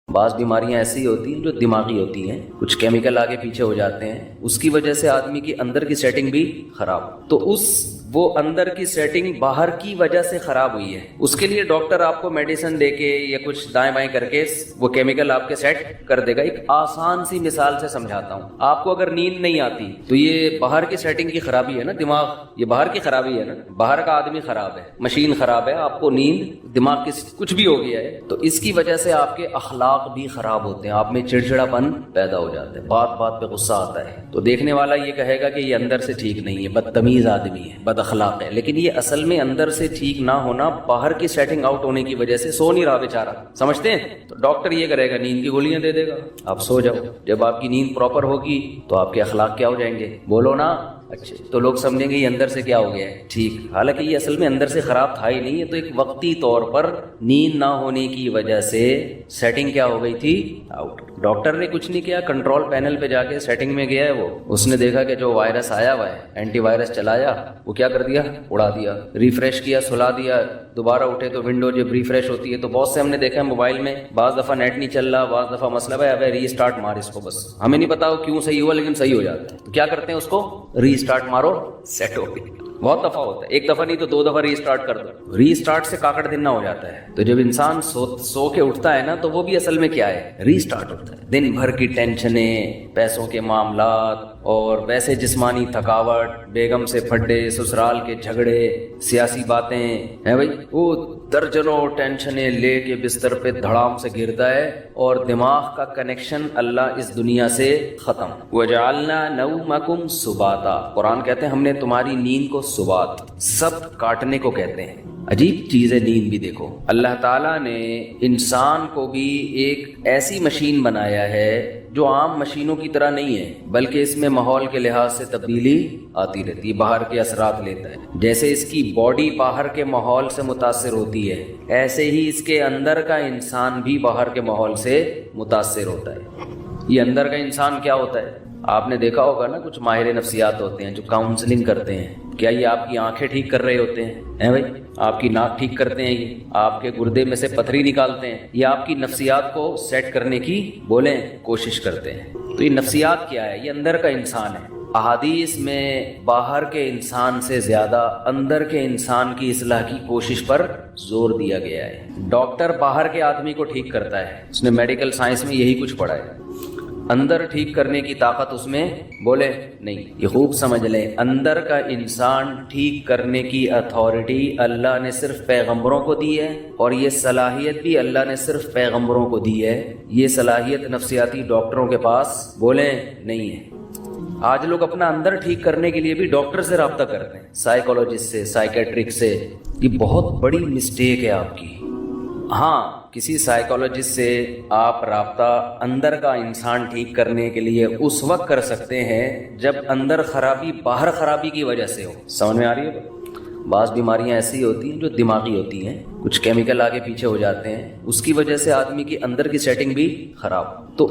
بعض بیماریاں ایسی ہوتی ہیں جو دماغی ہوتی ہیں، کچھ کیمیکل آگے پیچھے ہو جاتے ہیں، اس کی وجہ سے آدمی کی اندر کی سیٹنگ بھی خراب، تو وہ اندر کی سیٹنگ باہر کی وجہ سے خراب ہوئی ہے، اس کے لیے ڈاکٹر آپ کو میڈیسن دے کے یا کچھ دائیں بائیں کر کے وہ کیمیکل آپ کے سیٹ کر دے گا۔ ایک آسان سی مثال سے سمجھاتا ہوں، آپ کو اگر نیند نہیں آتی تو یہ باہر کی سیٹنگ کی خرابی ہے نا، دماغ، یہ باہر کی خرابی ہے نا، باہر کا آدمی خراب ہے، مشین خراب ہے، آپ کو نیند، دماغ کی کچھ بھی ہو گیا ہے، تو اس کی وجہ سے آپ کے اخلاق بھی خراب ہوتے ہیں، آپ میں چڑچڑا پن پیدا ہو جاتا ہے، بات بات پہ غصہ آتا ہے، تو دیکھنے والا یہ کہے گا کہ یہ اندر سے ٹھیک نہیں ہے، بدتمیز آدمی ہے، بد اخلاق ہے، لیکن یہ اصل میں اندر سے ٹھیک نہ ہونا، باہر کی سیٹنگ آؤٹ ہونے کی وجہ سے سو نہیں رہا بیچارہ، سمجھتے ہیں؟ تو ڈاکٹر یہ کرے گا، نیند کی گولیاں دے دے گا، آپ سو جاؤ، جب آپ کی نیند پراپر ہوگی تو آپ کے اخلاق کیا ہو جائیں گے؟ بولو نا، اچھا، تو لوگ سمجھیں گے یہ اندر سے کیا ہو گیا ہے ٹھیک، حالانکہ یہ اصل میں اندر سے خراب تھا ہی نہیں، ہے تو ایک وقتی طور پر نیند نہ ہونے کی وجہ سے سیٹنگ کیا ہو گئی تھی آؤٹ۔ ڈاکٹر نے کچھ نہیں کیا، کنٹرول پینل پہ جا کے سیٹنگ میں گیا ہے، وہ اس نے دیکھا کہ جو وائرس آیا ہوا ہے، اینٹی وائرس چلایا، وہ کیا کر دیا، اڑا دیا، ریفریش کیا، سلا دیا، دوبارہ اٹھے تو ونڈو جب ریفریش ہوتی ہے تو بہت سے ہم نے دیکھا ہے موبائل میں، بعض دفعہ نیٹ نہیں چل رہا، بعض دفعہ مسئلہ ہے، ابے ری اسٹارٹ مار اس کو، بس ہمیں نہیں پتا وہ کیوں صحیح ہوا لیکن صحیح ہو جاتا ہے، تو کیا کرتے ہیں اس کو، ری اسٹارٹ مارو، سیٹ ہو گئی۔ بہت دفعہ ہوتا ہے، ایک دفعہ نہیں تو دو دفعہ ری اسٹارٹ کر دو، ری اسٹارٹ سے کاکڑ دن ہو جاتا ہے، تو جب انسان سو کے اٹھتا ہے نا تو وہ بھی اصل میں کیا ہے، ری اسٹارٹ ہوتا ہے، دن بھر کی ٹینشنیں، پیسوں کے معاملات اور ویسے جسمانی تھکاوٹ، بیگم سے پھڈے، سسرال کے جھگڑے، سیاسی باتیں ہیں بھائی، وہ درجنوں ٹینشنیں لے کے بستر پہ دھڑام سے گرتا ہے اور دماغ کا کنیکشن اللہ اس دنیا سے ختم۔ وَجَعَلْنَا نَوْمَكُمْ سُبَاتًا، قرآن کہتے ہیں ہم نے تمہاری نیند کو سبات، سب کاٹنے کو کہتے ہیں، عجیب چیز ہے نیند بھی۔ دیکھو اللہ تعالیٰ نے انسان کو بھی ایک ایسی مشین بنایا ہے جو عام مشینوں کی طرح نہیں ہے، بلکہ اس میں ماحول کے لحاظ سے تبدیلی آتی رہتی ہے، باہر کے اثرات لیتا ہے، جیسے اس کی باڈی باہر کے ماحول سے متاثر ہوتی ہے، ایسے ہی اس کے اندر کا انسان بھی باہر کے ماحول سے متاثر ہوتا ہے۔ یہ اندر کا انسان کیا ہوتا ہے، آپ نے دیکھا ہوگا نا، کچھ ماہر نفسیات ہوتے ہیں جو کاؤنسلنگ کرتے ہیں، کیا یہ آپ کی آنکھیں ٹھیک کر رہے ہوتے ہیں بھائی، آپ کی ناک ٹھیک کرتے ہیں، یہ آپ کے گردے میں سے پتھری نکالتے ہیں، یہ آپ کی نفسیات کو سیٹ کرنے کی بولیں کوشش کرتے ہیں۔ تو یہ نفسیات کیا ہے، یہ اندر کا انسان ہے۔ احادیث میں باہر کے انسان سے زیادہ اندر کے انسان کی اصلاح کی کوشش پر زور دیا گیا ہے۔ ڈاکٹر باہر کے آدمی کو ٹھیک کرتا ہے، اس نے میڈیکل سائنس میں یہی کچھ پڑھا ہے، اندر ٹھیک کرنے کی طاقت اس میں بولے نہیں۔ یہ خوب سمجھ لیں، اندر کا انسان ٹھیک کرنے کی اتھارٹی اللہ نے صرف پیغمبروں کو دی ہے، اور یہ صلاحیت بھی اللہ نے صرف پیغمبروں کو دی ہے، یہ صلاحیت نفسیاتی ڈاکٹروں کے پاس بولیں نہیں ہے۔ آج لوگ اپنا اندر ٹھیک کرنے کے لیے بھی ڈاکٹر سے رابطہ کرتے ہیں، سائیکولوجسٹ سے، سائیکیٹرک سے، یہ بہت بڑی مسٹیک ہے آپ کی۔ ہاں، کسی سائیکولوجسٹ سے آپ رابطہ اندر کا انسان ٹھیک کرنے کے لیے اس وقت کر سکتے ہیں جب اندر خرابی باہر خرابی کی وجہ سے ہو، سمجھ میں آ رہی ہے؟ بعض بیماریاں ایسی ہوتی ہیں جو دماغی ہوتی ہیں، کچھ کیمیکل آگے پیچھے ہو جاتے ہیں، اس کی وجہ سے آدمی کی اندر کی سیٹنگ بھی خراب، تو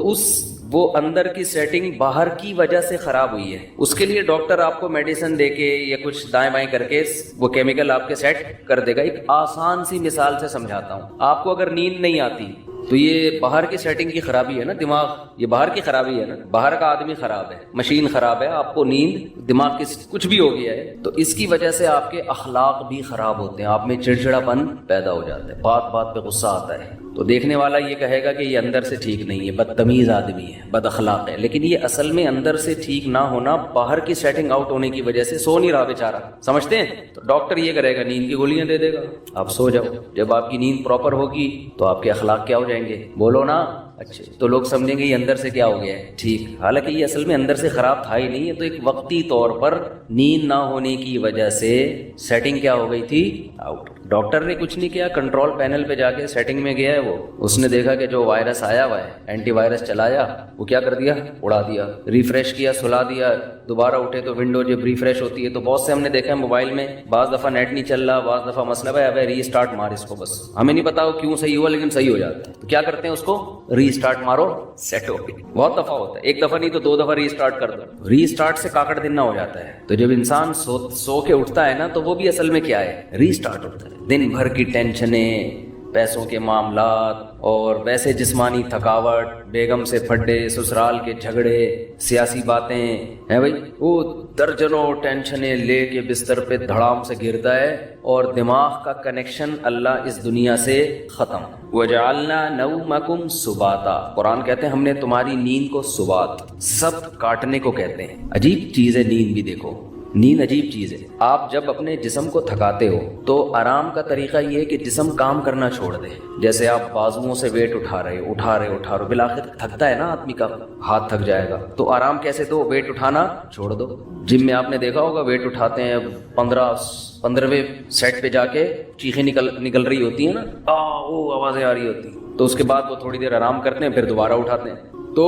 وہ اندر کی سیٹنگ باہر کی وجہ سے خراب ہوئی ہے، اس کے لیے ڈاکٹر آپ کو میڈیسن دے کے یا کچھ دائیں بائیں کر کے وہ کیمیکل آپ کے سیٹ کر دے گا۔ ایک آسان سی مثال سے سمجھاتا ہوں، آپ کو اگر نیند نہیں آتی تو یہ باہر کی سیٹنگ کی خرابی ہے نا، دماغ، یہ باہر کی خرابی ہے نا، باہر کا آدمی خراب ہے، مشین خراب ہے، آپ کو نیند، دماغ کی کچھ بھی ہو گیا ہے، تو اس کی وجہ سے آپ کے اخلاق بھی خراب ہوتے ہیں، آپ میں چڑچڑا پن پیدا ہو جاتا ہے، بات بات پہ غصہ آتا ہے، تو دیکھنے والا یہ کہے گا کہ یہ اندر سے ٹھیک نہیں ہے، بدتمیز آدمی ہے، بد اخلاق ہے، لیکن یہ اصل میں اندر سے ٹھیک نہ ہونا، باہر کی سیٹنگ آؤٹ ہونے کی وجہ سے سو نہیں رہا بیچارہ، سمجھتے ہیں؟ تو ڈاکٹر یہ کرے گا، نیند کی گولیاں دے دے گا، آپ سو جاؤ، جب آپ کی نیند پراپر ہوگی تو آپ کے اخلاق کیا ہو جائیں گے؟ بولو نا، اچھا، تو لوگ سمجھیں گے یہ اندر سے کیا ہو گیا ہے ٹھیک، حالانکہ یہ اصل میں اندر سے خراب تھا ہی نہیں، ہے تو ایک وقتی طور پر نیند نہ ہونے کی وجہ سے سیٹنگ کیا ہو گئی تھی آؤٹ۔ ڈاکٹر نے کچھ نہیں کیا، کنٹرول پینل پہ جا کے سیٹنگ میں گیا ہے، وہ اس نے دیکھا کہ جو وائرس آیا ہوا ہے، اینٹی وائرس چلایا، وہ کیا کر دیا، اڑا دیا، ریفریش کیا، سلا دیا، دوبارہ اٹھے تو ونڈو جب ریفریش ہوتی ہے تو بہت سے ہم نے دیکھا ہے موبائل میں، بعض دفعہ نیٹ نہیں چل رہا، بعض دفعہ مسئلہ ہے، ابے ری اسٹارٹ مار اس کو، بس ہمیں نہیں پتا وہ کیوں صحیح ہوا لیکن صحیح ہو جاتا ہے، تو کیا کرتے ہیں اس کو، ری اسٹارٹ مارو، سیٹ ہو گئی۔ بہت دفعہ ہوتا ہے، ایک دفعہ نہیں تو دو دفعہ ری اسٹارٹ کر دو، ری اسٹارٹ سے کاکڑ دن ہو جاتا ہے، تو جب انسان سو کے اٹھتا ہے نا تو وہ بھی اصل میں کیا ہے، ری اسٹارٹ ہوتا ہے، دن بھر کی ٹینشنیں، پیسوں کے معاملات اور ویسے جسمانی تھکاوٹ، بیگم سے پھڈے، سسرال کے جھگڑے، سیاسی باتیں ہیں بھائی، وہ درجنوں ٹینشنیں لے کے بستر پہ دھڑام سے گرتا ہے اور دماغ کا کنیکشن اللہ اس دنیا سے ختم۔ وَجَعَلْنَا نَوْمَكُمْ سُبَاتًا، قرآن کہتے ہیں ہم نے تمہاری نیند کو سبات، سب کاٹنے کو کہتے ہیں۔ عجیب چیز ہے نیند بھی، دیکھو نیند عجیب چیز ہے۔ آپ جب اپنے جسم کو تھکاتے ہو تو آرام کا طریقہ یہ ہے کہ جسم کام کرنا چھوڑ دے۔ جیسے آپ بازوؤں سے ویٹ اٹھا رہے ہو، بالآخر تھکتا ہے نا آدمی کا ہاتھ تھک جائے گا، تو آرام کیسے دو؟ ویٹ اٹھانا چھوڑ دو۔ جم میں آپ نے دیکھا ہوگا ویٹ اٹھاتے ہیں، 15ویں سیٹ پہ جا کے چیخیں نکل رہی ہوتی ہیں نا، وہ آوازیں آ رہی ہوتی ہیں، تو اس کے بعد وہ تھوڑی دیر آرام کرتے ہیں، پھر دوبارہ اٹھاتے ہیں۔ تو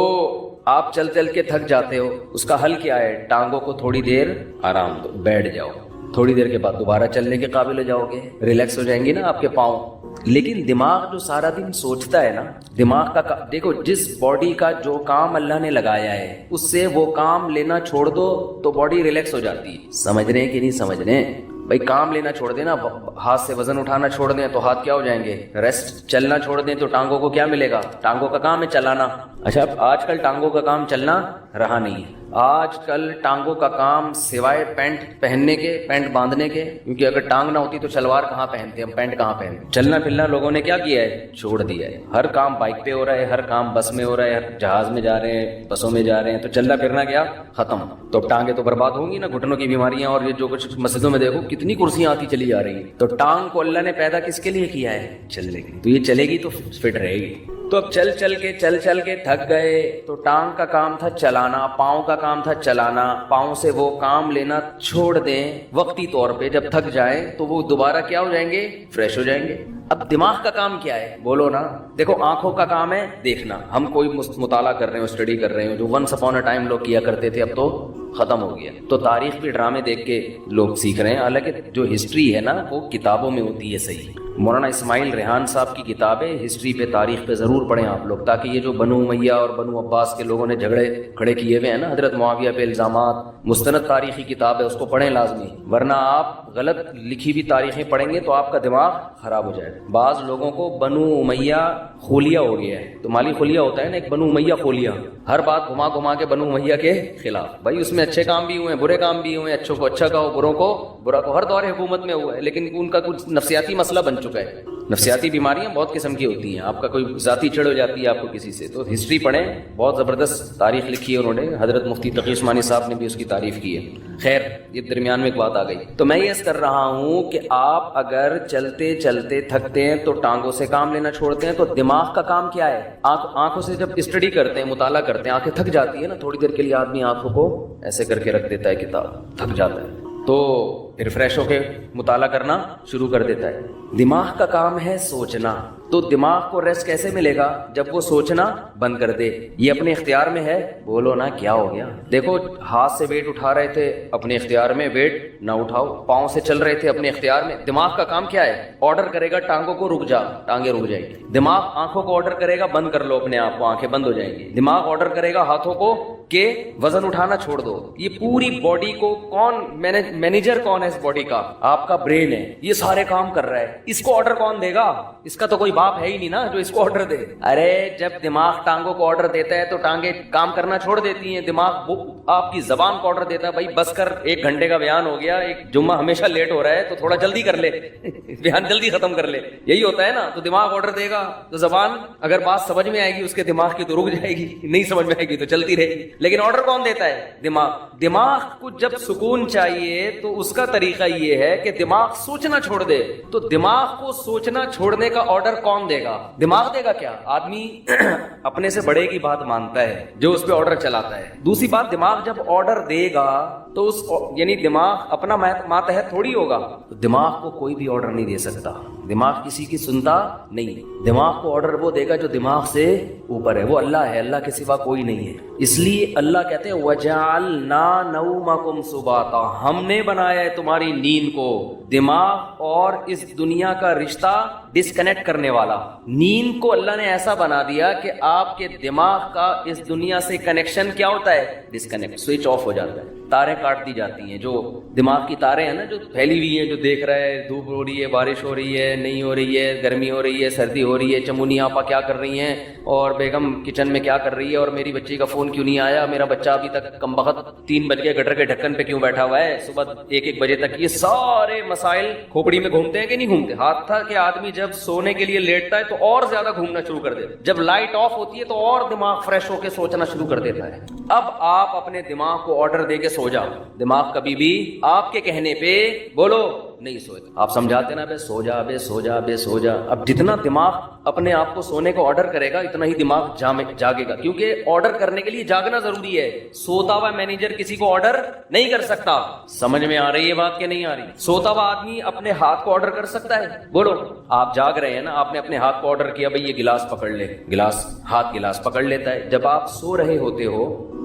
آپ چل کے تھک جاتے ہو، اس کا حل کیا ہے؟ ٹانگوں کو تھوڑی دیر آرام دو، بیٹھ جاؤ، تھوڑی دیر کے بعد دوبارہ چلنے کے قابل ہو جاؤ گے، ریلیکس ہو جائیں گے نا آپ کے پاؤں۔ لیکن دماغ جو سارا دن سوچتا ہے نا، دماغ کا دیکھو، جس باڈی کا جو کام اللہ نے لگایا ہے اس سے وہ کام لینا چھوڑ دو تو باڈی ریلیکس ہو جاتی ہے۔ سمجھ رہے ہیں کہ نہیں سمجھ رہے ہیں بھائی؟ کام لینا چھوڑ دیں نا، ہاتھ سے وزن اٹھانا چھوڑ دیں تو ہاتھ کیا ہو جائیں گے؟ ریسٹ۔ چلنا چھوڑ دیں تو ٹانگوں کو کیا ملے گا؟ ٹانگوں کا کام ہے چلانا۔ اچھا، آج کل ٹانگوں کا کام چلنا رہا نہیں ہے۔ آج کل ٹانگوں کا کام سوائے پینٹ پہننے کے، پینٹ باندھنے کے، کیونکہ اگر ٹانگ نہ ہوتی تو شلوار کہاں پہنتے ہم، پینٹ کہاں پہنتے، چلنا پھرنا لوگوں نے کیا کیا ہے؟ چھوڑ دیا ہے۔ ہر کام بائک پہ ہو رہا ہے، ہر کام بس میں ہو رہا ہے، ہر جہاز میں جا رہے ہیں، بسوں میں جا رہے ہیں، تو چلنا پھرنا کیا؟ ختم۔ تو اب ٹانگیں تو برباد ہوں گی نا، گھٹنوں کی بیماریاں، اور یہ جو کچھ مسجدوں میں دیکھو کتنی کرسیاں آتی چلی جا رہی ہیں۔ تو ٹانگ کو اللہ نے پیدا کس کے لیے کیا ہے؟ چلنے کے، تو یہ چلے گی تو فٹ رہے گی۔ تو اب چل کے تھک گئے تو ٹانگ کا کام تھا چلانا، پاؤں کا کام تھا چلانا، پاؤں سے وہ کام لینا چھوڑ دیں وقتی طور پہ، جب تھک جائیں تو وہ دوبارہ کیا ہو جائیں گے؟ فریش ہو جائیں گے۔ اب دماغ کا کام کیا ہے؟ بولو نا۔ دیکھو، آنکھوں کا کام ہے دیکھنا، ہم کوئی مطالعہ کر رہے ہیں، اسٹڈی کر رہے ہیں، جو ونس اپون اے ٹائم لوگ کیا کرتے تھے اب تو ختم ہو گیا۔ تو تاریخ کے ڈرامے دیکھ کے لوگ سیکھ رہے ہیں، حالانکہ جو ہسٹری ہے نا وہ کتابوں میں ہوتی ہے صحیح۔ مولانا اسماعیل ریحان صاحب کی کتاب ہے ہسٹری پہ، تاریخ پہ ضرور پڑھیں آپ لوگ، تاکہ یہ جو بنو امیہ اور بنو عباس کے لوگوں نے جھگڑے کھڑے کیے ہوئے ہیں نا حضرت معاویہ پہ الزامات، مستند تاریخی کتاب ہے، اس کو پڑھیں لازمی، ورنہ آپ غلط لکھی ہوئی تاریخیں پڑھیں گے تو آپ کا دماغ خراب ہو جائے گا۔ بعض لوگوں کو بنو امیہ خولیہ ہو گیا ہے، تو مالی خولیہ ہوتا ہے نا، ایک بنو امیہ خولیہ، ہر بات گھما کے بنو امیہ کے خلاف۔ بھائی اس میں اچھے کام بھی ہوئے ہیں، برے کام بھی ہوئے ہیں، اچھوں کو اچھا کہو، بروں کو برا کہو، ہر دور حکومت میں ہوا ہے، لیکن ان کا کچھ نفسیاتی مسئلہ بن چکا ہے۔ نفسیاتی بیماریاں بہت قسم کی ہوتی ہیں، آپ کا کوئی ذاتی چڑ ہو جاتی ہے آپ کو کسی سے، تو ہسٹری پڑھیں، بہت زبردست تاریخ لکھی ہے انہوں نے، حضرت مفتی تقی عثمانی صاحب نے بھی اس کی تعریف کی ہے۔ خیر، یہ درمیان میں ایک بات آ گئی، تو میں یہ عرض کر رہا ہوں کہ آپ اگر چلتے تھکتے ہیں تو ٹانگوں سے کام لینا چھوڑتے ہیں، تو دماغ کا کام کیا ہے؟ آنکھوں سے جب اسٹڈی کرتے ہیں، مطالعہ کرتے ہیں، آنکھیں تھک جاتی ہے نا، تھوڑی دیر کے لیے آدمی آنکھوں کو ایسے کر کے رکھ دیتا ہے، کتاب تھک جاتا ہے تو پھر فریش ہو کے مطالعہ کرنا شروع کر دیتا ہے۔ دماغ کا کام ہے سوچنا، تو دماغ کو ریسٹ کیسے ملے گا؟ جب وہ سوچنا بند کر دے۔ یہ اپنے اختیار میں ہے؟ بولو نا کیا ہو گیا؟ دیکھو، ہاتھ سے ویٹ اٹھا رہے تھے اپنے اختیار میں، ویٹ نہ اٹھاؤ۔ پاؤں سے چل رہے تھے اپنے اختیار میں۔ دماغ کا کام کیا ہے؟ آرڈر کرے گا ٹانگوں کو رک جا، ٹانگیں رک جائیں گی۔ دماغ آنکھوں کو آرڈر کرے گا بند کر لو اپنے آپ کو، آنکھیں بند ہو جائیں گی۔ دماغ آرڈر کرے گا ہاتھوں کو کہ وزن اٹھانا چھوڑ دو۔ یہ پوری باڈی کو کون مینیجر کون ہے اس باڈی کا؟ آپ کا برین ہے، یہ سارے کام کر رہا ہے۔ اس کو آرڈر کون دے گا؟ اس کا تو کوئی باپ ہے ہی نہیں نا جو اس کو آرڈر دے۔ ارے جب دماغ ٹانگوں کو آرڈر دیتا ہے تو ٹانگیں کام کرنا چھوڑ دیتی ہیں۔ دماغ آپ کی زبان کو آرڈر دیتا ہے، بھائی بس کر، 1 گھنٹے کا بیان ہو گیا، ایک جمعہ ہمیشہ لیٹ ہو رہا ہے تو تھوڑا جلدی کر لے، بیان جلدی ختم کر لے، یہی ہوتا ہے نا۔ تو دماغ آرڈر دے گا تو زبان اگر بات سمجھ میں آئے گی اس کے دماغ کی تو رک جائے گی، نہیں سمجھ میں آئے گی تو چلتی رہے گی۔ لیکن آرڈر کون دیتا ہے؟ دماغ۔ دماغ کو جب سکون چاہیے تو اس کا طریقہ یہ ہے کہ دماغ سوچنا چھوڑ دے۔ تو دماغ کو سوچنا چھوڑنے کا آرڈر کون دے گا؟ دماغ دے گا کیا؟ آدمی اپنے سے بڑے کی بات مانتا ہے جو اس پہ آرڈر چلاتا ہے۔ دوسری بات، دماغ جب آرڈر دے گا تو یعنی دماغ اپنا ماتحت تھوڑی ہوگا، تو دماغ کو کوئی بھی آرڈر نہیں دے سکتا۔ دماغ کسی کی سنتا نہیں، دماغ کو آرڈر وہ دے گا جو دماغ سے اوپر ہے، وہ اللہ ہے، اللہ کے سوا کوئی نہیں ہے۔ اس لیے اللہ کہتے ہیں وَجَعَلْنَا نَوْمَكُمْ سُبَاتًا، ہم نے بنایا ہے تمہاری نیند کو۔ دماغ اور اس دنیا کا رشتہ ڈسکنیکٹ کرنے والا. نیند کو اللہ نے ایسا بنا دیا کہ آپ کے دماغ کا اس دنیا سے کنیکشن کیا ہوتا ہے؟ ڈسکنیکٹ، سوئچ آف ہو جاتا ہے. تاریں کاٹ دی جاتی ہیں، جو دماغ کی تاریں ہیں نا جو پھیلی ہوئی ہیں، جو دیکھ رہا ہے دھوپ ہو رہی ہے، بارش ہو رئی ہے، نہیں ہو رہی ہے، گرمی ہو رہی ہے، سردی ہو رہی ہے، چمونی آپا کیا کر رہی ہیں، اور بیگم کچن میں کیا کر رہی ہے، اور میری بچی کا فون کیوں نہیں آیا، میرا بچہ ابھی تک کم بخت 3 بج کے گٹر کے ڈھکن پہ کیوں بیٹھا ہوا ہے، صبح 1 بجے تک. یہ سارے مسائل کھوپڑی میں گھومتے ہیں کہ نہیں گھومتے؟ ہاتھ تھا کہ آدمی جب سونے کے لیے لیٹتا ہے تو اور زیادہ گھومنا شروع کر دیتا ہے، جب لائٹ آف ہوتی ہے تو اور دماغ فریش ہو کے سوچنا شروع کر دیتا ہے. اب آپ اپنے دماغ کو آرڈر دے کے سو جاؤ. دماغ کبھی بھی آپ کے کہنے پہ بولو نہیں سوئے. آپ سمجھاتے نا بے سو جا، بے سو جا، بے سو جا. اب جتنا دماغ اپنے آپ کو سونے کو آرڈر کرے گا اتنا ہی دماغ جاگے گا، کیونکہ آرڈر کرنے کے لیے جاگنا ضروری ہے. سوتا ہوا مینیجر کسی کو آرڈر نہیں کر سکتا. سمجھ میں آ رہی ہے بات کہ نہیں آ رہی؟ سوتا ہوا آدمی اپنے ہاتھ کو آرڈر کر سکتا ہے؟ بولو. آپ جاگ رہے ہیں نا، آپ نے اپنے ہاتھ کو آرڈر کیا بھئی یہ گلاس پکڑ لے، ہاتھ گلاس پکڑ لیتا ہے. جب آپ سو رہے ہوتے ہو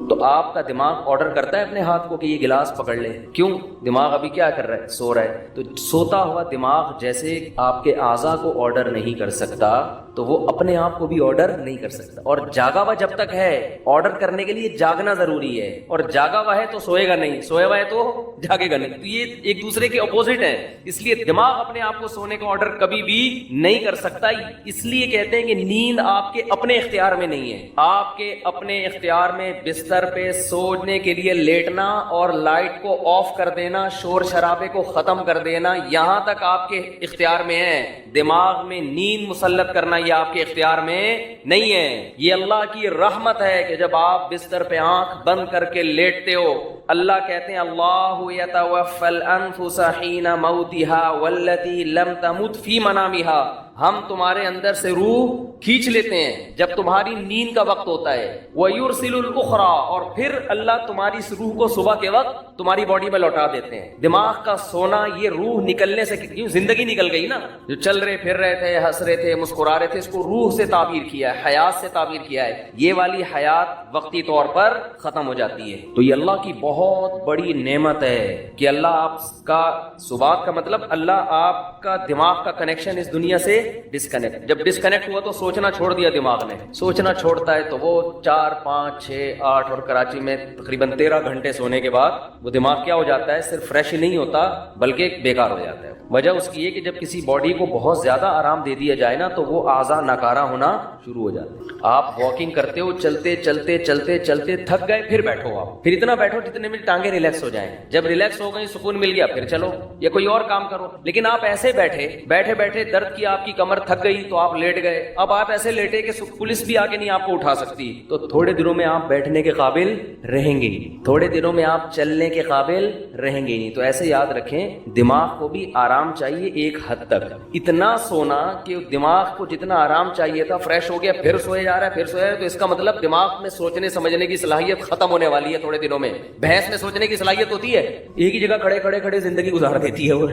تو آپ کا دماغ آرڈر کرتا ہے اپنے ہاتھ کو کہ یہ گلاس پکڑ لے. کیوں؟ دماغ ابھی کیا کر رہا ہے؟ سو رہا ہے. تو سوتا ہوا دماغ جیسے آپ کے اعضاء کو آرڈر نہیں کر سکتا تو وہ اپنے آپ کو بھی آرڈر نہیں کر سکتا. اور جاگا ہوا جب تک ہے، آرڈر کرنے کے لیے جاگنا ضروری ہے. اور جاگا ہوا ہے تو سوئے گا نہیں، سویا ہوا ہے تو جاگے گا نہیں. تو یہ ایک دوسرے کے اپوزٹ ہیں. اس لیے دماغ اپنے آپ کو سونے کا آرڈر کبھی بھی نہیں کر سکتا. اس لیے کہتے ہیں کہ نیند آپ کے اپنے اختیار میں نہیں ہے. آپ کے اپنے اختیار میں بستر پہ سونے کے لیے لیٹنا اور لائٹ کو آف کر دینا، شور شرابے کو ختم کر دینا، یہاں تک آپ کے اختیار میں ہے. دماغ میں نیند مسلط کرنا یہ آپ کے اختیار میں نہیں ہے. یہ اللہ کی رحمت ہے کہ جب آپ بستر پہ آنکھ بند کر کے لیٹتے ہو، اللہ کہتے ہیں اللہ یتوفی الانفس حین موتها والتی لم تمت فی منامها. ہم تمہارے اندر سے روح کھینچ لیتے ہیں جب تمہاری نیند کا وقت ہوتا ہے. وَيُرْسِلُ الْأُخْرَى، اور پھر اللہ تمہاری اس روح کو صبح کے وقت تمہاری باڈی میں لوٹا دیتے ہیں. دماغ کا سونا یہ روح نکلنے سے، کیوں زندگی نکل گئی نا، جو چل رہے پھر رہے تھے، ہنس رہے تھے، مسکرا رہے تھے، اس کو روح سے تعبیر کیا ہے، حیات سے تعبیر کیا ہے. یہ والی حیات وقتی طور پر ختم ہو جاتی ہے. تو یہ اللہ کی بہت بڑی نعمت ہے کہ اللہ آپ کا صبح کا مطلب اللہ آپ کا دماغ کا کنیکشن اس دنیا سے ڈسکنیکٹ. جب ڈسکنیکٹ ہوا تو سوچنا چھوڑ دیا دماغ نے. سوچنا چھوڑتا ہے تو وہ 4 5 6 8 اور کراچی میں تقریباً 13 گھنٹے سونے کے بعد وہ دماغ کیا ہو جاتا ہے؟ صرف فریش ہی نہیں ہوتا بلکہ بیکار ہو جاتا ہے. وجہ اس کی یہ کہ جب کسی باڈی کو بہت زیادہ آرام دے دیا جائے نا تو وہ اعضاء ناکارہ ہونا شروع ہو جاتے ہیں. آپ واکنگ کرتے ہو، چلتے چلتے چلتے چلتے تھک گئے، پھر بیٹھو. آپ پھر اتنا بیٹھو جتنے میں ٹانگیں ریلیکس ہو جائیں. جب ریلیکس ہو گئی، سکون مل گیا، پھر چلو یا کوئی اور کام کرو. لیکن آپ ایسے بیٹھے درد کی آپ کی کمر تھک گئی تو آپ لیٹ گئے. اب آپ ایسے لیٹے کہ پولیس بھی آ کے نہیں آپ کو اٹھا سکتی. تو تھوڑے دنوں میں آپ بیٹھنے کے قابل رہیں گے نہیں، تھوڑے دنوں میں آپ چلنے کے قابل رہیں گے نہیں. تو ایسے یاد رکھیں دماغ کو بھی آرام چاہیے ایک حد تک. اتنا سونا کہ دماغ کو جتنا آرام چاہیے تھا فریش ہو گیا، پھر سوئے جا رہا ہے، پھر سویا ہے. تو اس کا مطلب دماغ میں سوچنے سمجھنے کی صلاحیت ختم ہونے والی ہے تھوڑے دنوں میں. بھینس میں سوچنے کی صلاحیت ہوتی ہے، ایک ہی جگہ کھڑے زندگی گزار دیتی ہے وہ.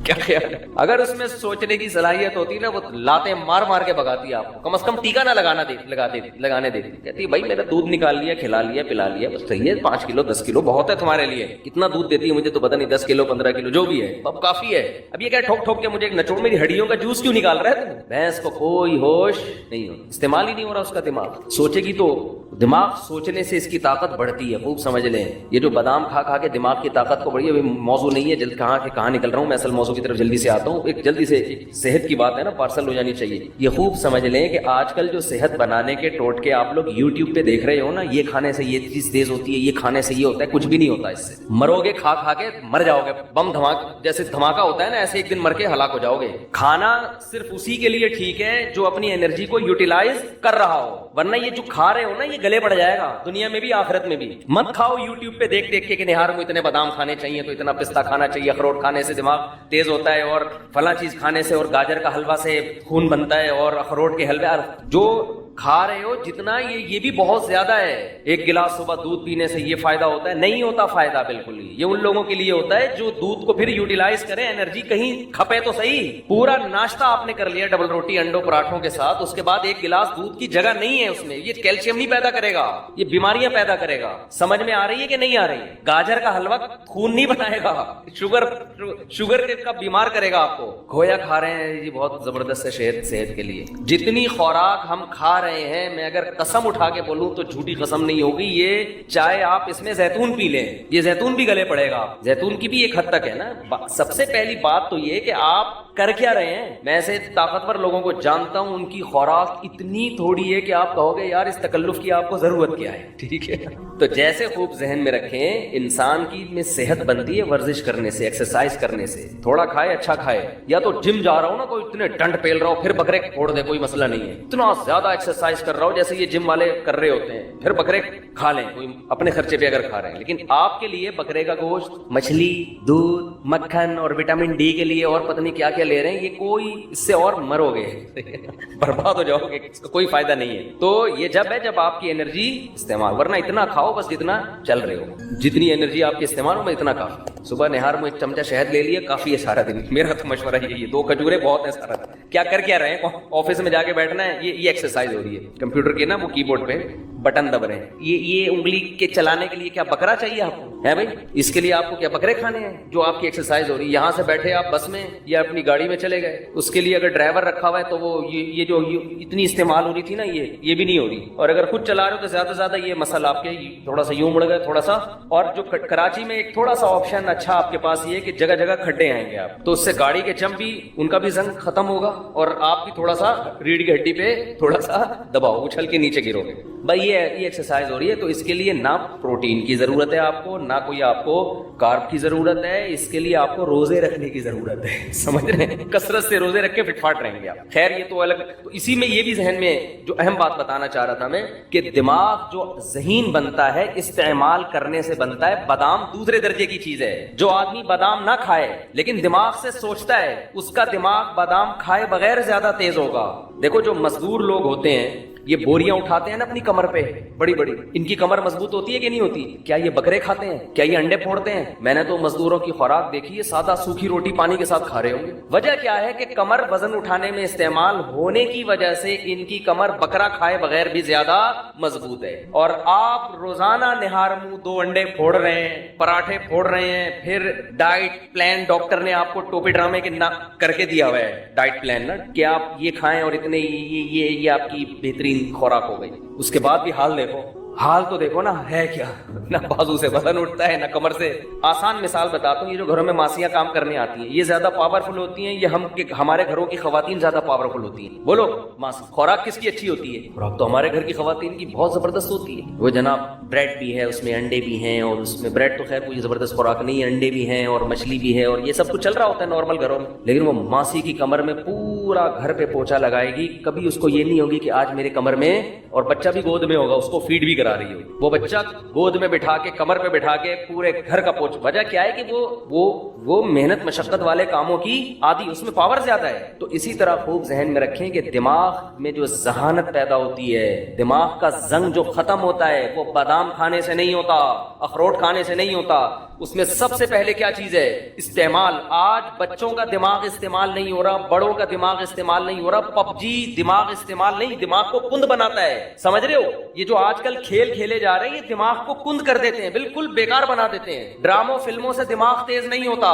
کیا خیال ہے؟ اگر اس میں سوچنے کی صلاحیت ہوتی نا وہ لاتے مار کے بگاتی ہے آپ کو. کم از کم ٹیکا نہ لگانے دیتی. کہتی بھائی میرا دودھ نکال لیا، کھلا لیا، پلا لیا، بس صحیح ہے، 5 کلو 10 کلو بہت ہے تمہارے لیے. کتنا دودھ دیتی ہے مجھے تو پتہ نہیں، 10 کلو 15 کلو جو بھی ہے اب کافی ہے. اب یہ کیا ٹھوک کے مجھے ایک نچوڑ میری ہڈیوں کا جوس کیوں نکال رہا ہے؟ بھینس کو کوئی ہوش نہیں ہو، استعمال ہی نہیں ہو رہا اس کا دماغ. سوچے گی تو دماغ سوچنے سے اس کی طاقت بڑھتی ہے. خوب سمجھ لیں، یہ جو بادام کھا کے دماغ کی طاقت کو بڑھی ہے موضوع نہیں ہے. جلد کہاں نکل رہا ہوں میں، اصل موضوع کی طرف جلدی سے آتا ہوں. ایک جلدی سے صحت کی بات ہے نا، پارسل ہو جانی چاہیے. یہ خوب سمجھ لیں کہ آج کل جو صحت بنانے کے ٹوٹکے آپ لوگ یوٹیوب پہ دیکھ رہے ہو نا، یہ کھانے سے یہ چیز تیز ہوتی ہے، یہ کھانے سے یہ ہوتا ہے، کچھ بھی نہیں ہوتا. اس سے مرو گے، کھا کے مر جاؤ گے. بم جیسے دھماکہ ہوتا ہے نا، ایسے ایک دن مر کے ہلاک ہو جاؤ گے. کھانا صرف اسی کے لیے ٹھیک ہے جو اپنی انرجی کو یوٹیلائز کر رہا ہو، ورنہ یہ جو کھا رہے ہو نا یہ گلے پڑ جائے گا دنیا میں بھی آخرت میں بھی. مت کھاؤ یوٹیوب پہ دیکھ کے کہ نہار میں اتنے بادام کھانے چاہیے تو اتنا پستہ کھانا چاہیے، اخروٹ کھانے سے دماغ تیز ہوتا ہے، اور فلاں چیز کھانے سے اور گاجر کا حلوہ سے خون بنتا ہے، اور اخروٹ کے حلوے. جو کھا رہے ہو جتنا یہ بھی بہت زیادہ ہے. ایک گلاس صبح دودھ پینے سے یہ فائدہ ہوتا ہے, نہیں ہوتا فائدہ بالکل ہی. یہ ان لوگوں کے لیے ہوتا ہے جو دودھ کو پھر یوٹیلائز کریں, انرجی کہیں کھپے تو صحیح. پورا ناشتہ آپ نے کر لیا ڈبل روٹی انڈوں پراٹھوں کے ساتھ, اس کے بعد ایک گلاس دودھ کی جگہ نہیں ہے اس میں, یہ کیلشیم نہیں پیدا کرے گا, یہ بیماریاں پیدا کرے گا. سمجھ میں آ رہی ہے کہ نہیں آ رہی ہے؟ گاجر کا حلوہ خون نہیں بنائے گا, شوگر کا بیمار کرے گا آپ کو. کھویا کھا رہے ہیں جی, بہت زبردست ہے صحت کے لیے. جتنی خوراک ہم کھا رہے ہیں, میں اگر قسم اٹھا کے بولوں تو جھوٹی قسم نہیں ہوگی, یہ چاہے آپ اس میں زیتون پی لیں, یہ زیتون بھی گلے پڑے گا. زیتون کی بھی ایک حد تک ہے نا. سب سے پہلی بات تو یہ کہ آپ کر کیا رہے ہیں. میں ایسے طاقتور لوگوں کو جانتا ہوں, ان کی خوراک اتنی تھوڑی ہے کہ آپ کہو گے یار اس تکلف کی آپ کو ضرورت کیا ہے. ٹھیک ہے, تو جیسے خوب ذہن میں رکھیں, انسان کی میں صحت بنتی ہے ورزش کرنے سے, ایکسرسائز کرنے سے. تھوڑا کھائے اچھا کھائے, یا تو جم جا رہا ہو نا, کوئی اتنے ڈنڈ پیل رہا ہو پھر بکرے پھوڑ دے, کوئی مسئلہ نہیں ہے. اتنا زیادہ ایکسرسائز کر رہا ہو جیسے یہ جم والے کر رہے ہوتے ہیں, پھر بکرے کھا لیں, کوئی اپنے خرچے پہ اگر کھا رہے ہیں. لیکن آپ کے لیے بکرے کا گوشت, مچھلی, دودھ, مکھن اور وٹامن ڈی کے لیے اور پتہ نہیں کیا کیا لے رہے ہیں, یہ کوئی اس سے اور مرو گے, برباد ہو جاؤ گے, اس کا کوئی فائدہ نہیں ہے. تو یہ جب ہے جب آپ کی انرجی استعمال, ورنہ اتنا کھاؤ بس جتنا چل رہے ہو, جتنی انرجی آپ کے استعمال ہو میں اتنا کافی. صبح نہار میں ایک چمچہ شہد لے لیا, کافی ہے سارا دن. میرا تو مشورہ یہی ہے, 2 کھجورے بہت ہے سارا دن. کیا کر کیا رہے ہیں, آفس میں جا کے بیٹھنا ہے, یہ ایکسرسائز ہو رہی ہے. کمپیوٹر کے نا وہ کی بورڈ پہ بٹن دب رہے ہیں, یہ انگلی کے چلانے کے لیے کیا بکرا چاہیے آپ کو ہے بھائی؟ اس کے لیے آپ کو کیا بکرے کھانے ہیں جو آپ کی ایکسرسائز ہو رہی ہے؟ یہاں سے بیٹھے آپ بس میں یا اپنی گاڑی میں چلے گئے, اس کے لیے اگر ڈرائیور رکھا ہوا ہے تو وہ یہ جو اتنی استعمال ہو رہی تھی نا, یہ بھی نہیں ہو رہی. اور اگر خود چلا رہے ہو تو زیادہ سے زیادہ یہ مسئلہ آپ کے تھوڑا سا یوں مڑ گئے تھوڑا سا. اور جو کراچی میں ایک تھوڑا سا آپشن اچھا آپ کے پاس یہ کہ جگہ جگہ کھڈے آئیں گے آپ, تو اس سے گاڑی کے جم بھی ان کا بھی زنگ ختم ہوگا, اور آپ بھی تھوڑا سا ریڑھ کی ہڈی پہ تھوڑا سا دباؤ, اچھل کے نیچے گرو گے بھائی. یہ ایکسرسائز ہو رہی ہے, تو اس کے لیے نہ پروٹین کی ضرورت ہے آپ کو, نہ کوئی آپ کو کارب کی ضرورت ہے. اس کے لیے آپ کو روزے رکھنے کی ضرورت ہے, سمجھ رہے ہیں؟ کثرت سے روزے رکھ کے فٹ فاٹ رہیں گے آپ. خیر یہ تو الگ. تو اسی میں یہ بھی ذہن میں جو اہم بات بتانا چاہ رہا تھا میں, کہ دماغ جو ذہین بنتا ہے استعمال کرنے سے بنتا ہے. بادام دوسرے درجے کی چیز ہے. جو آدمی بادام نہ کھائے لیکن دماغ سے سوچتا ہے, اس کا دماغ بادام کھائے بغیر زیادہ تیز ہوگا. دیکھو جو مزدور لوگ ہوتے ہیں, یہ بوریاں اٹھاتے ہیں نا اپنی کمر پہ بڑی بڑی, ان کی کمر مضبوط ہوتی ہے کہ نہیں ہوتی؟ کیا یہ بکرے کھاتے ہیں؟ کیا یہ انڈے پھوڑتے ہیں؟ میں نے تو مزدوروں کی خوراک دیکھی ہے, سادہ سوکھی روٹی پانی کے ساتھ کھا رہے ہوں گے. وجہ کیا ہے کہ کمر وزن اٹھانے میں استعمال ہونے کی وجہ سے ان کی کمر بکرا کھائے بغیر بھی زیادہ مضبوط ہے. اور آپ روزانہ نہار منہ 2 انڈے پھوڑ رہے ہیں, پراٹھے پھوڑ رہے ہیں, پھر ڈائٹ پلان ڈاکٹر نے آپ کو ٹوپی ڈرامے کے کر کے دیا ہوا ہے ڈائٹ پلان نا, کہ آپ یہ کھائیں اور اتنے یہ آپ کی بہترین خوراک ہو گئی. اس کے بعد بھی حال دیکھو, حال تو دیکھو نا ہے کیا, نہ بازو سے وزن اٹھتا ہے نہ کمر سے. آسان مثال بتاتا ہوں, یہ جو گھروں میں ماسیاں کام کرنے آتی ہیں یہ زیادہ پاورفل ہوتی ہیں, یہ ہمارے گھروں کی خواتین زیادہ پاورفل ہوتی ہیں؟ بولو ماسی. خوراک کس کی اچھی ہوتی ہے؟ خوراک تو ہمارے گھر کی خواتین کی بہت زبردست ہوتی ہے. وہ جناب بریڈ بھی ہے, اس میں انڈے بھی ہیں, اور اس میں بریڈ تو خیر کوئی زبردست خوراک نہیں ہے, انڈے بھی ہیں اور مچھلی بھی ہے, اور یہ سب کچھ چل رہا ہوتا ہے نارمل گھروں میں. لیکن وہ ماسی کی کمر میں پورا گھر پہ پوچھا لگائے گی, کبھی اس کو یہ نہیں ہوگی کہ آج میرے کمر میں, اور بچہ بھی گود میں ہوگا, اس کو فیڈ بھی کرا رہی ہوگی, وہ بچہ گود میں بٹھا کے کمر پہ بٹھا کے پورے گھر کا پوچھ. وجہ کیا ہے کہ وہ محنت مشقت والے کاموں کی عادی, اس میں پاور زیادہ ہے. تو اسی طرح خوب ذہن میں رکھیں کہ دماغ میں جو ذہانت پیدا ہوتی ہے, دماغ کا زنگ جو ختم ہوتا ہے, وہ بادام کھانے سے نہیں ہوتا, اخروٹ کھانے سے نہیں ہوتا. اس میں سب سے پہلے کیا چیز ہے؟ استعمال. آج بچوں کا دماغ استعمال نہیں ہو رہا, بڑوں کا دماغ استعمال نہیں ہو رہا. پب جی دماغ استعمال نہیں, دماغ کو کند بناتا ہے, سمجھ رہے ہو؟ یہ جو آج کل کھیل کھیلے جا رہے ہیں یہ دماغ کو کند کر دیتے ہیں, بالکل بیکار بنا دیتے ہیں. ڈراموں فلموں سے دماغ تیز نہیں ہوتا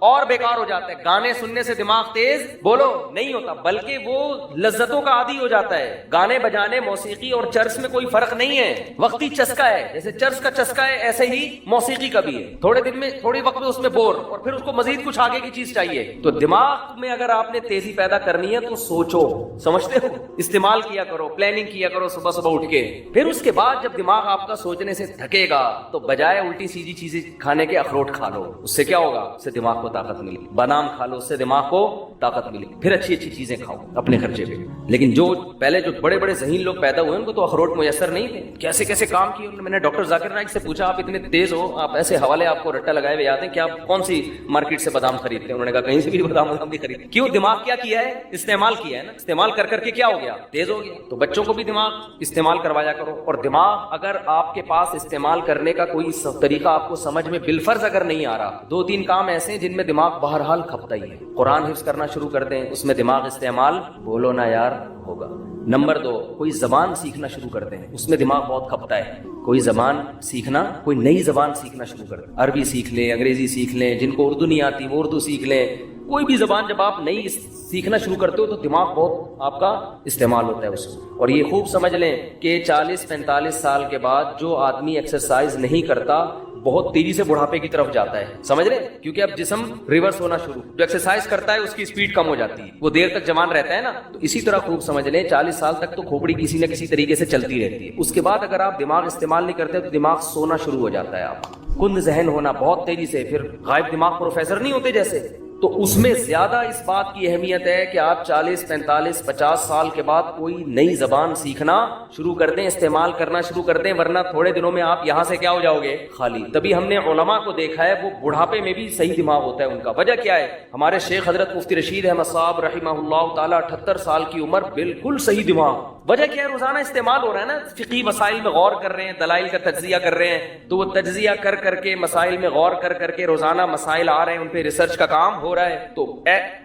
اور بیکار ہو جاتا ہے. گانے سننے سے دماغ تیز بولو نہیں ہوتا, بلکہ وہ لذتوں کا عادی ہو جاتا ہے. گانے بجانے, موسیقی اور چرس میں کوئی فرق نہیں ہے, وقتی چسکا ہے. جیسے چرس کا چسکا ہے ایسے ہی موسیقی کا بھی ہے, تھوڑے دن میں تھوڑی وقت میں اس میں بور, اور پھر اس کو مزید کچھ آگے کی چیز چاہیے. تو دماغ میں اگر آپ نے تیزی پیدا کرنی ہے تو سوچو, سمجھتے ہو, استعمال کیا کرو, پلاننگ کیا کرو صبح صبح اٹھ کے. پھر اس کے بعد جب جب دماغ آپ کا سوچنے سے تھکے گا تو بجائے الٹی سیدھی چیزیں کھانے کے اخروٹ کھا لو، اس سے کیا ہوگا؟ اس سے دماغ کو طاقت ملے. بادام کھا لو، اس سے دماغ کو طاقت ملے. پھر اچھی اچھی چیزیں کھاؤ اپنے خرچے پہ. لیکن جو پہلے جو بڑے بڑے ذہین لوگ پیدا ہوئے ان کو تو اخروٹ میسر نہیں تھے. کیسے کیسے کام کیے انہوں نے. میں نے ڈاکٹر ذاکر نائک سے پوچھا آپ اتنے تیز ہو، آپ ایسے حوالے آپ کو رٹا لگائے ہوئے آتے ہیں کہ آپ کون سی مارکیٹ سے بادام خریدتے ہیں؟ انہوں نے کہا کہیں سے بھی بادام نہیں خریدتے. کیوں؟ دماغ کیا کیا ہے؟ استعمال کیا ہے نا. استعمال کر کر کے کیا ہو گیا؟ تیز ہو گیا. تو بچوں کو بھی دماغ استعمال کروایا کرو. اور دماغ اگر آپ کے پاس استعمال کرنے کا کوئی طریقہ آپ کو سمجھ میں بالفرض اگر نہیں آ رہا، 2-3 کام ایسے ہیں جن میں دماغ بہرحال کھپتا ہی ہے. قرآن حفظ کرنا شروع کر دیں، اس میں دماغ استعمال بولو نا یار ہوگا. نمبر 2، کوئی زبان سیکھنا شروع کرتے ہیں، اس میں دماغ بہت کھپتا ہے. کوئی زبان سیکھنا، کوئی نئی زبان سیکھنا شروع کر دیں. عربی سیکھ لیں، انگریزی سیکھ لیں. جن کو اردو نہیں آتی وہ اردو سیکھ لیں. کوئی بھی زبان جب آپ نئی سیکھنا شروع کرتے ہو تو دماغ بہت آپ کا استعمال ہوتا ہے اس میں. اور یہ خوب سمجھ لیں کہ 40-45 سال کے بعد جو آدمی ایکسرسائز نہیں کرتا بہت تیزی سے بڑھاپے کی طرف جاتا ہے. سمجھ رہے؟ کیونکہ اب جسم ریورس ہونا شروع. جو ایکسرسائز کرتا ہے اس کی اسپیڈ کم ہو جاتی ہے، وہ دیر تک جوان رہتا ہے نا. تو اسی طرح خوب سمجھ لیں 40 سال تک تو کھوپڑی کسی نہ کسی طریقے سے چلتی رہتی ہے. اس کے بعد اگر آپ دماغ استعمال نہیں کرتے تو دماغ سونا شروع ہو جاتا ہے. آپ کند ذہن ہونا بہت تیزی سے. پھر غائب دماغ پروفیسر نہیں ہوتے جیسے. تو اس میں زیادہ اس بات کی اہمیت ہے کہ آپ 40-45-50 سال کے بعد کوئی نئی زبان سیکھنا شروع کر دیں، استعمال کرنا شروع کر دیں، ورنہ تھوڑے دنوں میں آپ یہاں سے کیا ہو جاؤ گے؟ خالی. تبھی ہم نے علماء کو دیکھا ہے وہ بڑھاپے میں بھی صحیح دماغ ہوتا ہے ان کا. وجہ کیا ہے؟ ہمارے شیخ حضرت مفتی رشید احمد صاحب رحمہ اللہ تعالی 78 سال کی عمر، بالکل صحیح دماغ. وجہ کیا ہے؟ روزانہ استعمال ہو رہا ہے نا. فقہی مسائل میں غور کر رہے ہیں، دلائل کا تجزیہ کر رہے ہیں. تو وہ تجزیہ کر کر کے مسائل میں غور کر کر کے روزانہ مسائل آ رہے ہیں، ان پہ ریسرچ کا کام ہو رہا ہے. تو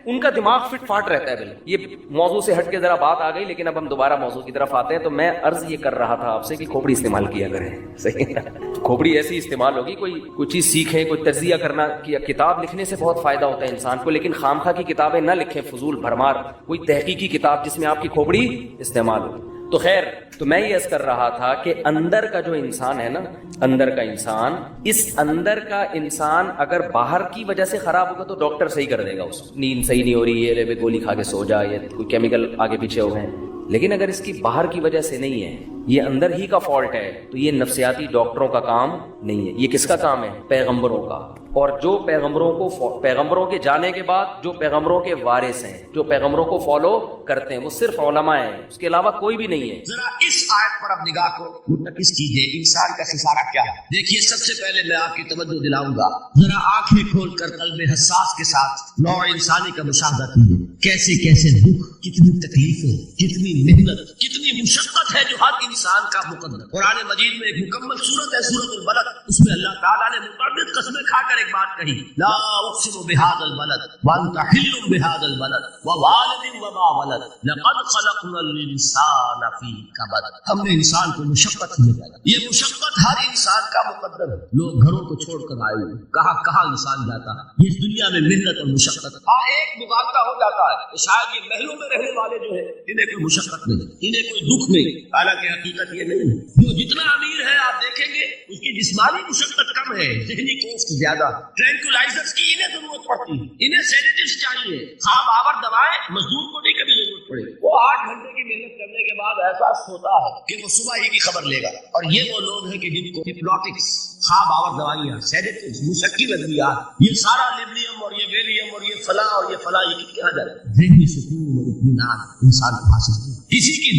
ان کا دماغ فٹ فاٹ رہتا ہے. بالکل. یہ موضوع سے ہٹ کے ذرا بات آ گئی، لیکن اب ہم دوبارہ موضوع کی طرف آتے ہیں. تو میں عرض یہ کر رہا تھا آپ سے کہ کھوپڑی استعمال کیا کریں. صحیح ہے؟ کھوپڑی ایسی استعمال ہوگی، کوئی چیز سیکھیں، کوئی تجزیہ کرنا. کتاب لکھنے سے بہت فائدہ ہوتا ہے انسان کو، لیکن خامخواہ کی کتابیں نہ لکھیں فضول بھرمار. کوئی تحقیقی کتاب جس میں آپ کی کھوپڑی استعمال ہو. تو خیر، تو میں یہ عرض کر رہا تھا کہ اندر کا جو انسان ہے نا، اندر کا انسان، اس اندر کا انسان اگر باہر کی وجہ سے خراب ہوگا تو ڈاکٹر صحیح کر دے گا. اس نیند صحیح نہیں ہو رہی ہے، لے گولی کھا کے سو جا، یا کوئی کیمیکل آگے پیچھے ہو گئے. لیکن اگر اس کی باہر کی وجہ سے نہیں ہے، یہ اندر ہی کا فالٹ ہے، تو یہ نفسیاتی ڈاکٹروں کا کام نہیں ہے. یہ کس کا کام ہے؟ پیغمبروں کا. اور جو پیغمبروں کے جانے کے بعد جو پیغمبروں کے وارث ہیں، جو پیغمبروں کو فالو کرتے ہیں، وہ صرف علماء ہیں، اس کے علاوہ کوئی بھی نہیں ہے. ذرا اس آیت پر اب نگاہ کو مرتکز کیجئے. انسان کا خسارہ کیا ہے؟ دیکھیے، سب سے پہلے میں آپ کی توجہ دلاؤں گا، ذرا آنکھیں کھول کر قلب حساس کے ساتھ نوع انسانی کا مشاہدہ کیجئے. کیسے کیسے دکھ، کتنی تکلیفیں، کتنی محنت، کتنی مشقت ہے جو ہر انسان کا مقدر. قرآن مجید میں ایک مکمل سورت ہے، سورت البلد. اس میں اللہ تعالیٰ نے متعدد قسمیں کھا کر ایک بات کہی، لا اقسم بهذا البلد وانت حل بهذا البلد ووالد وما ولد لقد خلقنا الانسان في كبد. ہم نے انسان کو مشقت میں پیدا. یہ مشقت ہر انسان کا مقدر ہے. لوگ گھروں کو چھوڑ کر آئے ہوئے، کہاں انسان جاتا ہے. اس دنیا میں محنت اور مشقت. ایک مغالطہ ہو جاتا ہے کہ شاید یہ محلوں میں رہنے والے جو ہے انہیں کوئی مشقت نہیں، انہیں کوئی دکھ نہیں. حالانکہ حقیقت یہ نہیں ہے. جو جتنا امیر ہے آپ دیکھیں گے اس کی جسمانی مشقت کم ہے، ذہنی کوفت زیادہ. ٹرینکولائزرز کی انہیں ضرورت پڑتی ہے، انہیں سیڈیٹیوز چاہیے. خواب آور دوائیں مزدور کو نہیں کبھی ضرورت پڑے. وہ 8 گھنٹے کی محنت کرنے کے بعد احساس ہوتا ہے کہ وہ صبح ہی کی خبر لے گا. اور یہ وہ لوگ ہیں کہ جن کو ہپنوٹکس، خواب آور دوائیاں، سیڈیٹیوز، مسکی ادویات، یہ سارا لیبنیم اور یہ ویلیم اور یہ فلاں اور یہ فلاں، یہ کیا جائے. ذہنی سکون اور اطمینان انسان کو حاصل ہے. کسی کی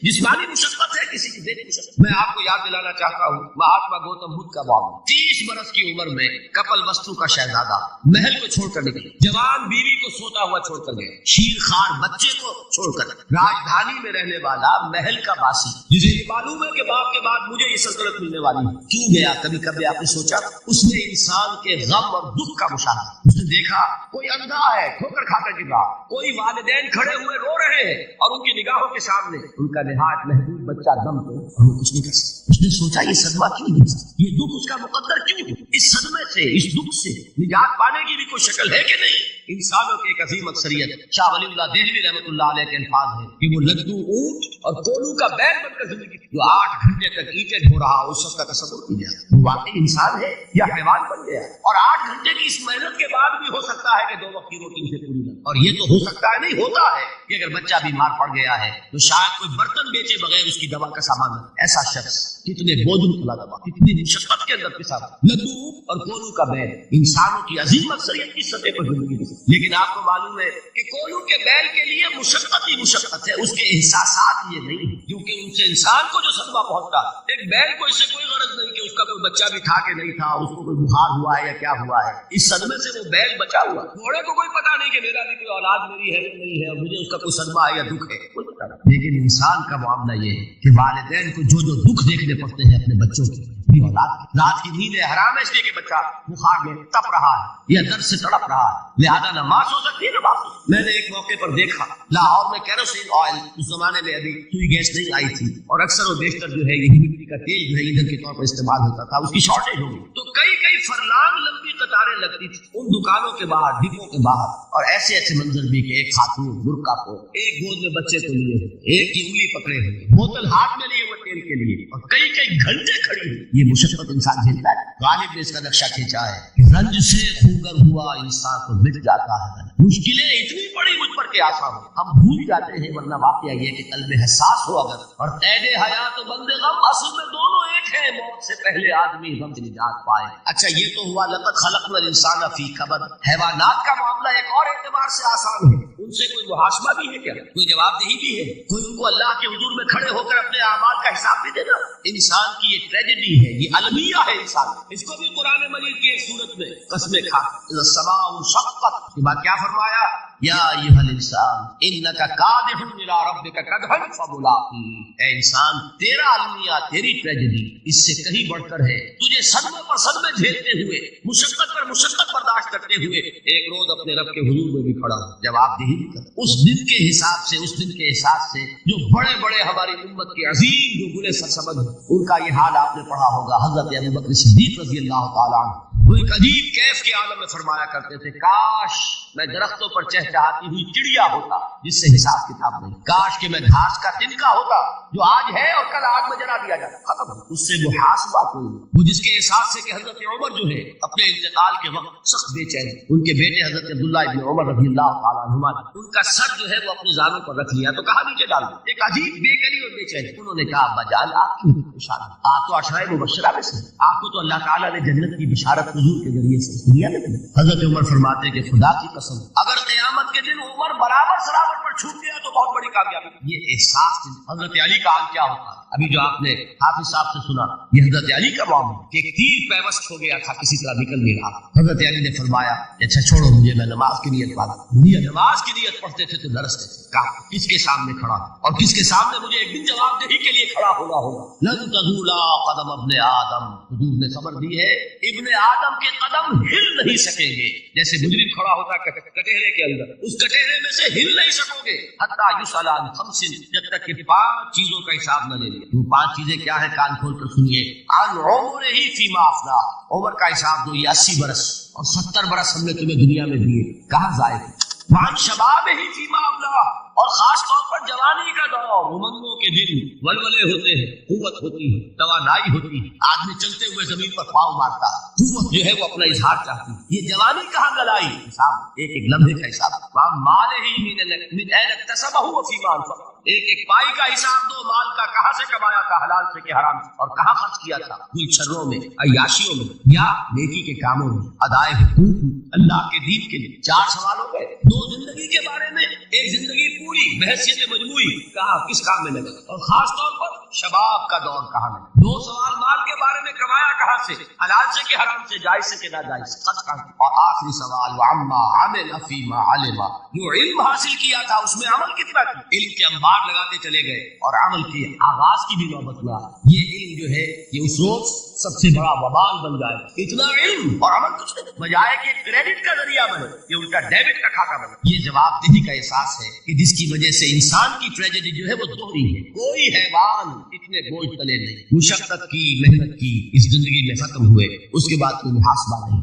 جسمانی مشقت ہے، کسی کی ذہنی مشقت. میں آپ کو یاد دلانا چاہتا ہوں مہاتما گوتم بدھ کا معاملہ. 30 برس کی عمر میں کپل وستو کا شہزادہ محل کو چھوڑ کر نکلے. جوان بیوی کو سوتا ہوا چھوڑ کر گئے. شیر خوار بچے کو چھوڑ کر. راجدھانی میں رہنے والا محل کا باسی، جسے یہ معلوم ہے کہ باپ کے بعد مجھے یہ سلطنت ملنے والی ہے، کیوں گیا؟ کبھی آپ نے سوچا؟ اس نے انسان کے غم اور دکھ کا مشاہدہ. اس نے دیکھا کوئی اندھا ہے، ٹھوکر کھا کر گر رہا، کوئی والدین کھڑے ہوئے رو رہے ہیں اور ان کی نگاہوں کے سامنے ان کا نہایت محدود بچہ دم تو اور وہ کچھ نہیں کر سکتا. اس نے سوچا یہ صدمہ کیوں نہیں سکتا، یہ دکھ اس کا مقدر کیوں؟ اس صدمے سے، اس دکھ سے نجات پانے کی بھی کوئی شکل ہے کہ نہیں؟ انسانوں کی ایک عظیم اکثریت، شاہ ولی اللہ دہلوی رحمۃ اللہ علیہ کے الفاظ ہیں کہ وہ لگدو اونٹ اور کولو کا بیل بن کر زندگی جو 8 گھنٹے تک اینٹیں ڈھو رہا، اس شخص کا تصور کیجیے وہ واقعی انسان ہے یا حیوان بن گیا. اور 8 گھنٹے کی اس محنت کے بعد بھی ہو سکتا ہے کہ 2 وقت کی روٹی سے پوری نہ. اور یہ تو ہو سکتا ہے نہیں، ہوتا ہے. کہ اگر بچہ بیمار پڑ گیا ہے تو شاید کوئی برتن بیچے بغیر اس کی دوا کا سامان نہ، ایسا شخص کتنے بوجھ کھلا دوا، کتنی مشقت کے اندر پسا، لڈو اور کولو کا بیل انسانوں کی عظیم اکثریت کی سطح پر زندگی گزرتی، لیکن آپ کو معلوم ہے کہ کولو کے بیل کے لیے مشقت ہی مشقت ہے، اس کے احساسات یہ نہیں ہیں، کیونکہ ان سے انسان کو جو صدمہ پہنچتا، ایک بیل کو اس سے کوئی غرض نہیں کہ اس کا کوئی بچہ بھی تھا کہ نہیں تھا، اس کو کوئی بخار ہوا ہے یا کیا ہوا ہے، اس صدمے سے وہ بیل بچا ہوا، گھوڑے کو کوئی پتا نہیں کہ میرا بھی کوئی اولاد میری ہے یا نہیں ہے اور مجھے اس کا کوئی صدمہ ہے یا دکھ ہے، کوئی پتا نہیں، لیکن انسان کا معاملہ یہ ہے کہ والدین کو جو دکھ دیکھنے پڑتے ہیں اپنے بچوں کے، اولاد کی رات کی نیند حرام ہے اس لیے کہ بچہ بخار میں تپ رہا ہے یا درد سے تڑپ رہا ہے، لہذا نماز ہو سکتی ہے نماز۔ میں نے ایک موقع پر دیکھا لاہور میں کیروسین آئل، اس زمانے میں ابھی سوئی گیس نہیں آئی تھی اور اکثر و بیشتر جو ہے یہ مٹی کا تیل جو ہے ایندھن کے طور پر استعمال ہوتا تھا، اس کی شارٹیج ہو گئی تو کئی فرلانگ لمبی قطاریں لگتی تھی ان دکانوں کے باہر، ڈپو کے باہر، اور ایسے منظر بھی کہ ایک خاتون برقع کو، ایک گود میں بچے کو لیے ہوئے، ایک کی انگلی پکڑے ہوئے، بوتل ہاتھ میں لیے ہوئے تیل کے لیے، اور کئی گھنٹے کھڑی ہوئی، یہ مشقت انسان جھیلتا ہے۔ غالب نے اس کا نقشہ کھینچا ہے کہ رنج سے خوگر ہوا انسان کو مٹ جاتا ہے، مشکلیں اتنی بڑی مجھ پر کہ آسان ہو، ہم بھول جاتے ہیں، ورنہ واقعہ یہ کہ قلب حساس ہو اگر، اور قید حیات و بند غم اصل میں دونوں ایک ہیں، موت سے پہلے آدمی غم سے نجات پائے۔ اچھا یہ تو ہوا لقد خلقنا الانسان فی کبد، حیوانات کا معاملہ ایک اور اعتبار سے آسان ہے، ان سے کوئی محاسبہ بھی ہے کیا، کوئی جواب دہی بھی ہے، کوئی ان کو اللہ کے حضور میں کھڑے ہو کر اپنے اعمال کا حساب بھی دینا؟ انسان کی یہ ٹریجڈی ہے، یہ المیہ ہے انسان، اس کو بھی قرآن مجید کی ایک سورت میں قسمیں کھا، السماء انشقت، اس کے بعد کیا فرمایا، یا ایھا الانسان انک کادح الی ربک کدحا فملاقیہ، اے انسان تیرا المیہ، تیری ٹریجڈی اس سے کہیں بڑھ کر ہے، تجھے صدمے پر صدمے جھیلتے ہوئے، مشقت پر مشقت برداشت کرتے ہوئے ایک روز اپنے رب کے حضور میں بھی کھڑا ہو، جواب دہی بھی کر، اس دن کے حساب سے، اس دن کے احساس سے جو بڑے بڑے ہماری امت کے عظیم جو گلے سرسبز ان کا یہ حال آپ نے پڑھا ہوگا، حضرت ابوبکر صدیق رضی اللہ تعالیٰ عنہ وہ ایک عجیب کیف کے عالم میں فرمایا کرتے تھے، کاش میں درختوں پر چہچہاتی ہوئی چڑیا ہوتا جس سے حساب کتاب نہیں، کاش کہ میں گھاس کا تنکا ہوتا جو آج ہے اور کل آگ میں جلا دیا جاتا، ختم، اس سے محاسبہ کوئی نہیں، وہ جس کے احساس سے کہ حضرت عمر جو ہے اپنے انتقال کے وقت سخت بے چین، ان کے بیٹے حضرت عبداللہ ابن عمر رضی اللہ تعالیٰ عنہما ان کا سر جو ہے وہ اپنے زانوں پر رکھ لیا تو کہا نیچے ڈال دو، ایک عجیب بے قلی اور بے چین، انہوں نے کہا ابا جان آپ کیوں پریشان، آپ تو عشرہ مبشرہ میں سے، آپ کو تو اللہ تعالیٰ نے جنت کی بشارت حضور کے ذریعے سے دنیا میں دی۔ حضرت عمر فرماتے کہ خدا کی قسم اگر قیامت کے دن عمر برابر پر چھوٹ گیا تو بہت بڑی کامیابی۔ یہ احساس حضرت علی کا حال کیا ہوتا ہے، ابھی جو آپ نے حافظ صاحب سے سنا یہ حضرت علی کا معاملہ کہ ایک تیر پیوست ہو گیا تھا، کسی طرح نکل نہیں رہا، حضرت علی نے فرمایا اچھا چھوڑو مجھے، میں نماز کی نیت پڑھتا، نماز کی نیت پڑھتے تھے تو لرزتے تھے، کہا کس کے سامنے کھڑا اور کس کے سامنے مجھے ایک دن جواب دہی کے لیے کھڑا ہونا ہوگا، لن تزولا قدم ابن آدم، حضور نے خبر دی ہے ابن آدم کے قدم ہل نہیں سکیں گے، جیسے مجرم کھڑا ہوتا ہے کٹہرے کے اندر، اس کٹہرے میں سے ہل نہیں سکو گے، حتی یسأل عن خمس، جب تک کہ 5 چیزوں کا حساب نہ لے لیا۔ وہ 5 چیزیں کیا ہیں، کان کھول کر سنیے، عن عمرہ فیما افنیٰ، عمر کا حساب دو، یہ 80 برس اور 70 برس ہم نے تمہیں دنیا میں دیے، کہاں ضائع کی، وعن شبابہ فیما ابلیٰ، اور خاص طور پر جوانی کا دور، امنگوں کے دن، ولولے ہوتے ہیں، قوت ہوتی ہے، توانائی ہوتی ہے، آدمی چلتے ہوئے زمین پر پاؤں مارتا ہے، قوت جو ہے وہ اپنا اظہار چاہتی ہے، یہ جوانی کہاں گلائی، حساب ایک لمحے کا حساب، وعن مالہ من این اکتسبہ وفیما انفقہ، ایک پائی کا حساب دو، مال کا کہاں سے کمایا تھا، حلال سے کہ حرام سے، اور کہاں خرچ کیا تھا، کوئی شروں میں، عیاشیوں میں یا نیکی کے کاموں میں، ادائے حقوق میں، اللہ کے دین کے لیے۔ 4 سوال ہو گئے، 2 زندگی کے بارے میں، ایک زندگی پوری بحیثیت مجموعی کہاں کس کام میں لگا، اور خاص طور پر شباب کا دور کہاں لگا۔ 2 سوال مال کے بارے میں، کمایا کہاں سے، حلال سے کہ حرام سے، جائز سے کہ ناجائز سے، خرچ کہاں، اور آخری سوال وعما عمل فیما علم، جو علم حاصل کیا تھا اس میں عمل کتنا کیا، علم کے انبار لگاتے چلے گئے اور عمل کے آغاز کی بھی نوبت میں آئی، یہ علم جو ہے یہ اس روز سب سے بڑا وبال بن جائے، اتنا علم اور عمل کچھ نہیں، بجائے کہ کریڈٹ کا ذریعہ بنے یہ ان کا ڈیبٹ کا کھاتا بنے۔ یہ جواب دہی کا احساس ہے کہ جس کی وجہ سے انسان کی ٹریجڈی جو ہے وہ دوہری ہے، کوئی حیوان اتنے بوجھ تلے نہیں، مشقت کی، محنت کی، اس زندگی میں ختم ہوئے، اس کے بعد کوئی محاسبہ نہیں۔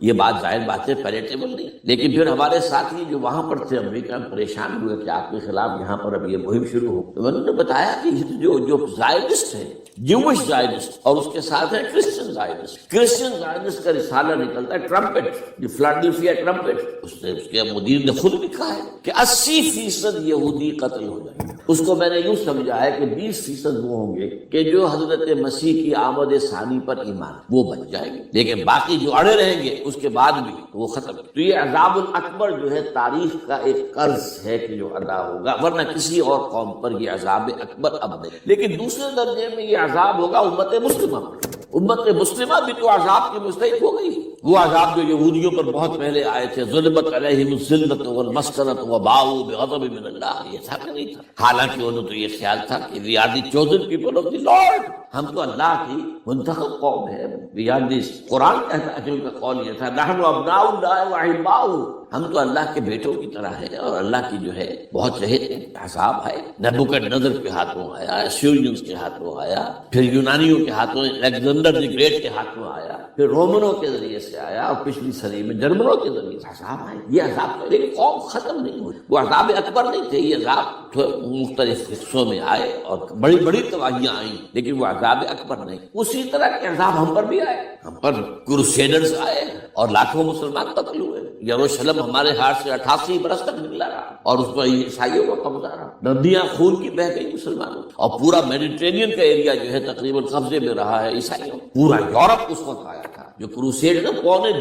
یہ بات ظاہر بات ہے پیلیٹیبل نہیں. لیکن پھر ہمارے ساتھی جو وہاں پر تھے امریکہ میں پریشان ہوئے کہ آپ کے خلاف یہاں پر اب یہ مہم شروع ہو. تو انہوں نے بتایا کہ جو زائنسٹ ہیں، جوش زائنسٹ، اور اس کے ساتھ ہیں کرسچن زائنسٹ. کرسچن زائنسٹ کا رسالہ نکلتا ہے ٹرمپٹ، جو فلاڈیلفیا ٹرمپٹ، اس کے مدیر نے خود لکھا ہے کہ 80% یہودی قتل ہو جائیں گے. اس کو میں نے یوں سمجھا ہے کہ 20% وہ ہوں گے کہ جو حضرت مسیح کی آمد ثانی پر ایمان وہ بچ جائیں گے، لیکن باقی جو اڑے رہیں گے اس کے بعد بھی وہ ختم. تو یہ عذاب الاکبر جو ہے تاریخ کا ایک قرض ہے کہ جو ادا ہوگا، ورنہ کسی اور قوم پر یہ عذاب اکبر اب نہیں. لیکن دوسرے درجے میں یہ عذاب ہوگا امت مسلمہ پر. امت مسلمہ بھی تو عذاب کی مستحق ہو گئی. وہ عذاب جو یہودیوں پر بہت پہلے آئے تھے، ظلمت علیہم الذلۃ والمسکنۃ وباؤوا بغضب من اللہ، یہ تھا کہ نہیں تھا؟ حالانکہ انہوں تو یہ خیال تھا کہ we are the chosen people of the Lord، ہم تو اللہ کی منتخب قوم ہے. we are the قرآن کہتا ہے کہ ان کا قول یہ تھا نحن ابناء اللہ واحباؤہ، ہم تو اللہ کے بیٹوں کی طرح ہیں اور اللہ کی جو ہے بہت چہتے ہیں. عذاب ہے نبوکدنضر کے ہاتھوں آیا، اسیرینز کے ہاتھوں آیا، پھر یونانیوں کے ہاتھوں، الیگزینڈر دی گریٹ کے ہاتھوں آیا، پھر رومنوں کے ذریعے سے آیا، اور پچھلی صدی میں جرمنوں کے ذریعے سے عذاب آئے. یہ عذاب ہے، لیکن قوم ختم نہیں ہوئی. وہ عذاب اکبر نہیں تھے، یہ عذاب مختلف حصوں میں آئے اور بڑی بڑی تباہیاں آئیں، لیکن وہ عذاب اکبر نہیں. اسی طرح کے عذاب ہم پر بھی آئے. ہم پر کروسیڈرز آئے اور لاکھوں مسلمان قتل ہوئے. یروشلم ہمارے ہاتھ سے 88 برس تک نکلا رہا اور اس پر عیسائیوں کا قبضہ رہا. ندیاں خون کی بہہ گئی مسلمانوں، اور پورا میڈیٹرینین کا ایریا جو ہے تقریباً قبضے میں رہا ہے عیسائیوں. پورا یورپ اس وقت آیا تھا. جو کروسیڈ نے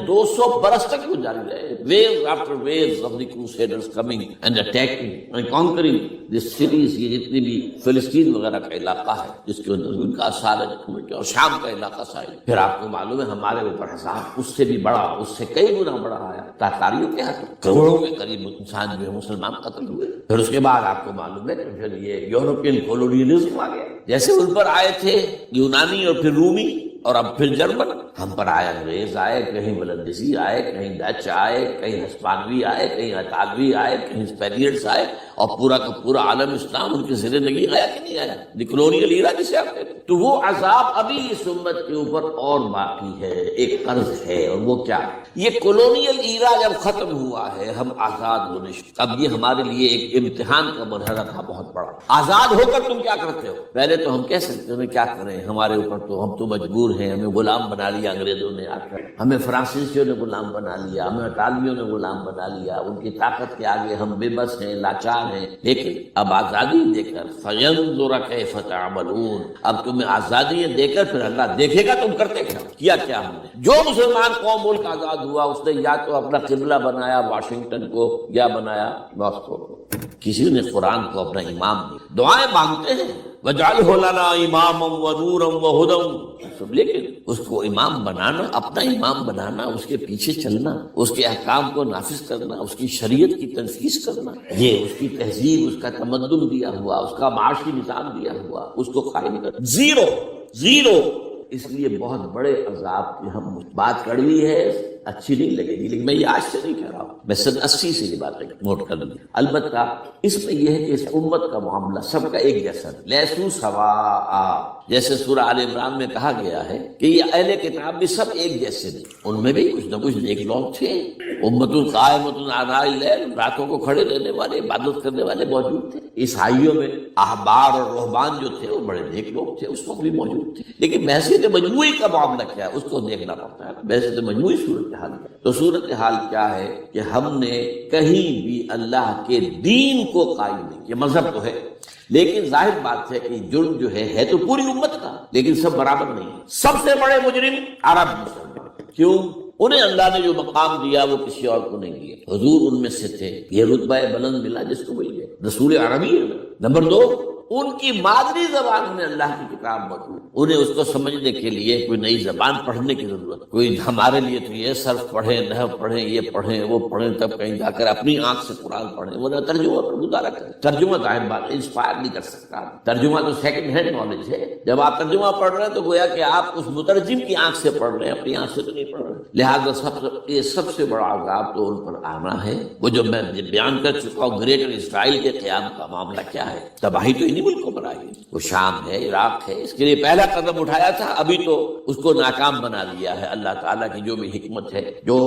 250 برس تک وہ جاری رہے. Waves after waves of the crusaders coming and attacking and conquering the cities. یہ جتنی بھی فلسطین وغیرہ کا علاقہ ہے جس کے اندر ان کا اثار ہے، اور شام کا علاقہ سائل. پھر آپ کو معلوم ہے ہمارے اوپر حساب اس سے بھی بڑا، اس سے کئی گنا بڑا آیا. تاتاریوں کے ہاتھ کروڑوں کے قریب انسان جو ہے مسلمان قتل ہوئے. پھر اس کے بعد آپ کو معلوم ہے کہ پھر یہ یورپین کولونیلزم آ گیا. جیسے ان پر آئے تھے یونانی اور پھر رومی اور اب پھر جرمن، ہم پر آئے انگریز آئے، کہیں ولندیزی آئے، کہیں ڈچ آئے، کہیں ہسپانوی آئے، کہیں اطالوی آئے، کہیں اسپینیئرز آئے، اور پورا کا پورا عالم اسلام ان کے زیر نگی گیا کہ نہیں آیا. دی کلونیل ایرا جسے آپ کہتے ہیں. تو وہ عذاب ابھی اس امت کے اوپر اور باقی ہے، ایک قرض ہے. اور وہ کیا ہے؟ یہ کلونیل ایرا جب ختم ہوا ہے، ہم آزاد ہونے اب یہ ہمارے لیے ایک امتحان کا مرحلہ تھا بہت بڑا. آزاد ہو کر تم کیا کرتے ہو؟ پہلے تو ہم کہہ سکتے ہیں کیا کریں، ہمارے اوپر تو ہم تو مجبور ہیں، ہمیں غلام بنا لیا انگریزوں نے آ کر، ہمیں فرانسیسیوں نے غلام بنا لیا، ہمیں اطالویوں نے غلام بنا لیا. ان کی طاقت کے آگے ہم بے بس ہیں، لاچار ہیں. لیکن اب آزادی دے کر فَيَنظُرَ كَيْفَ تَعْمَلُونَ، اب تمہیں آزادی دے کر پھر اللہ دیکھے گا تم کرتے کیا ہم نے. جو مسلمان قوم ملک آزاد ہوا اس نے یا تو اپنا قبلہ بنایا واشنگٹن کو یا بنایا ماسکو کو. کسی نے قرآن کو اپنا امام نہیں. دعائیں مانگتے ہیں وَجْعَلْهُ لَنَا إِمَامًا وَنُورًا وَهُدًى، لیکن اس کو امام بنانا، اپنا امام بنانا، اس کے پیچھے چلنا، اس کے احکام کو نافذ کرنا، اس کی شریعت کی تنفیذ کرنا، یہ اس کی تہذیب، اس کا تمدن دیا ہوا، اس کا معاشی نظام دیا ہوا، اس کو قائم کر زیرو. اس لیے بہت بڑے عذاب کی ہم بات کڑوی ہے، اچھی نہیں لگے گی، لیکن میں یہ آج سے نہیں کہہ رہا ہوں، میں سن 80 سے یہ بات نوٹ کر لی. البتہ اس میں یہ ہے کہ اس امت کا معاملہ سب کا ایک جیسا ہے. لیسو سواء، جیسے سورہ آل عمران میں کہا گیا ہے کہ یہ اہل کتاب بھی سب ایک جیسے نہیں، ان میں بھی کچھ نہ کچھ نیک لوگ تھے. امت قائمۃ آناء اللیل، راتوں کو کھڑے رہنے والے، عبادت کرنے والے موجود تھے. عیسائیوں میں احبار اور رہبان جو تھے وہ بڑے نیک لوگ تھے، اس وقت بھی موجود تھے. لیکن بحثیت مجموعی کا معاملہ کیا ہے اس کو دیکھنا پڑتا ہے. بحثیت مجموعی صورتحال تو صورتحال کیا ہے کہ ہم نے کہیں بھی اللہ کے دین کو قائم نہیں کیا. مذہب تو ہے لیکن ظاہر بات ہے کہ جرم جو ہے تو پوری امت کا، لیکن سب برابر نہیں. سب سے بڑے مجرم عرب مسلمان. کیوں؟ انہیں اللہ نے جو مقام دیا وہ کسی اور کو نہیں دیا. حضور ان میں سے تھے، یہ رتبہ بلند ملا جس کو مل گیا، رسول عربی ہے. نمبر 2، ان کی مادری زبان میں اللہ کی کتاب موجود، انہیں اس کو سمجھنے کے لیے کوئی نئی زبان پڑھنے کی ضرورت کوئی. ہمارے لیے تو یہ صرف پڑھیں، نحو پڑھیں، یہ پڑھیں، وہ پڑھیں، تب کہیں جا کر اپنی آنکھ سے قرآن پڑھیں. وہ ترجمہ پر گزارا کریں. ترجمہ ظاہر بات انسپائر نہیں کر سکتا. ترجمہ تو سیکنڈ ہینڈ نالج ہے. جب آپ ترجمہ پڑھ رہے ہیں تو گویا کہ آپ اس مترجم کی آنکھ سے پڑھ رہے ہیں، اپنی آنکھ سے تو نہیں پڑھ رہے. لہٰذا سب سے بڑا عذاب تو ان پر آنا ہے. وہ جو میں بیان کر چکا ہوں گریٹر اسرائیل کے قیام کا معاملہ کیا ہے، تباہی تو کنہیں ملکوں پر آئی، وہ شام ہے، عراق ہے، اس کے لیے پہلا قدم اٹھایا تھا، ابھی تو اس کو ناکام بنا دیا ہے اللہ تعالیٰ کی جو بھی حکمت ہے۔ جو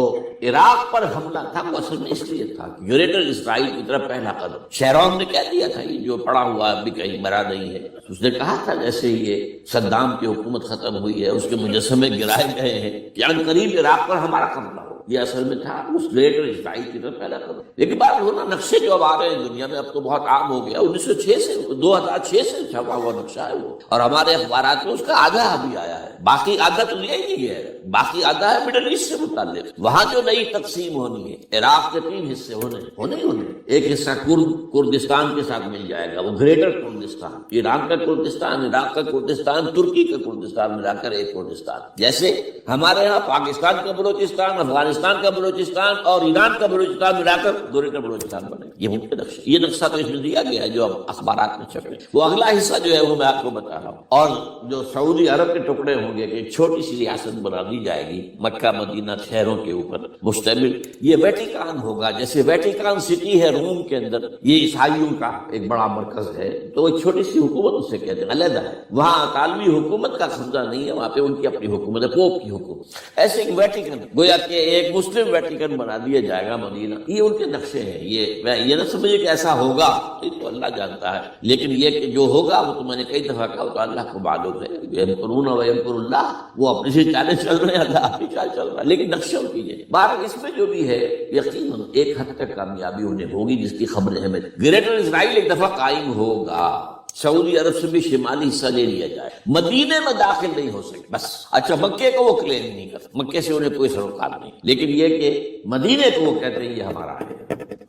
عراق پر حملہ تھا وہ اصل میں اس لیے تھا کہ گریٹر اسرائیل کی طرف پہلا قدم، شیرون نے کہہ دیا تھا، یہ جو پڑا ہوا ابھی کہیں مرا نہیں ہے، اس نے کہا تھا جیسے یہ صدام کی حکومت ختم ہوئی ہے، اس کے مجسمے گرائے گئے ہیں کہ ان قریب عراق پر ہمارا قبضہ ہو، یہ اصل میں تھا اس گریٹر اسرائیل کی طرف پہلا قدم۔ لیکن بات ہونا نقشے جو اب آ رہے ہیں دنیا میں، اب تو بہت عام ہو گیا، 1906 سے 2006 سے چھپا ہوا نقشہ ہے وہ، اور ہمارے اخبارات میں اس کا آدھا ابھی آیا ہے، باقی آدھا تو لیا ہی نہیں ہے، باقی آدھا ہے مڈل ایسٹ سے متعلق۔ وہاں جو نئی تقسیم ہونی ہے، عراق کے 3 حصے ہونے ایک حصہ کردستان کے ساتھ مل جائے گا، وہ گریٹر کردستان، ایران کا کردستان، عراق کا کردستان، ترکی کا کردستان ملا کر ایک کردستان۔ جیسے ہمارے ہاں پاکستان کا بلوچستان، افغانستان کا بلوچستان اور ایران کا بلوچستان ملا کر گریٹر بلوچستان بنے، یہ ممکن نقشہ، یہ نقشہ تو اس میں دیا گیا ہے جو اب اخبارات میں چھپے۔ وہ اگلا حصہ جو ہے وہ میں آپ کو بتا رہا ہوں، اور جو سعودی عرب کے ٹکڑے ہوں گے کہ ایک چھوٹی سی ریاست بنا دی جائے گی مکہ مدینہ شہروں کے اوپر مشتمل، یہ ویٹیکان ہوگا، جیسے ویٹیکان سٹی ہے روم کے اندر، یہ عیسائیوں کا ایک بڑا مرکز ہے، تو ایک چھوٹی سی حکومت اسے کہتے ہیں، علیحدہ ہے، وہاں عالمی حکومت کا قبضہ نہیں ہے، وہاں پہ ان کی اپنی حکومت ہے، پوپ کی حکومت۔ ایسے ایک ویٹیکن گویا کہ ایک مسلم ویٹیکن بنا دیا جائے گا مدینہ، یہ ان کے نقشے ہیں۔ یہ نہ سمجھے کہ ایسا ہوگا، یہ تو اللہ جانتا ہے، لیکن یہ کہ جو ہوگا وہ تو میں نے کئی دفعہ کہا تو اللہ کو معلوم ہے، یمکرون و یمکر اللہ، وہ اپنی سے چالیں چل رہے ہیں، اللہ اپنی چال چل رہا ہے، لیکن نقشوں کیجیے بہر اس میں جو بھی ہے یقیناً ایک حد تک کامیابی انہیں ہوگی جس کی خبریں ہمیں۔ گریٹر اسرائیل ایک دفعہ قائم ہوگا، سعودی عرب سے بھی شمالی حصہ لے لیا جائے، مدینے میں داخل نہیں ہو سکے بس۔ اچھا مکے کو وہ کلیم نہیں کرتے، مکے سے انہیں کوئی سروکار نہیں، لیکن یہ کہ مدینے کو وہ کہتے ہیں یہ ہمارا ہے،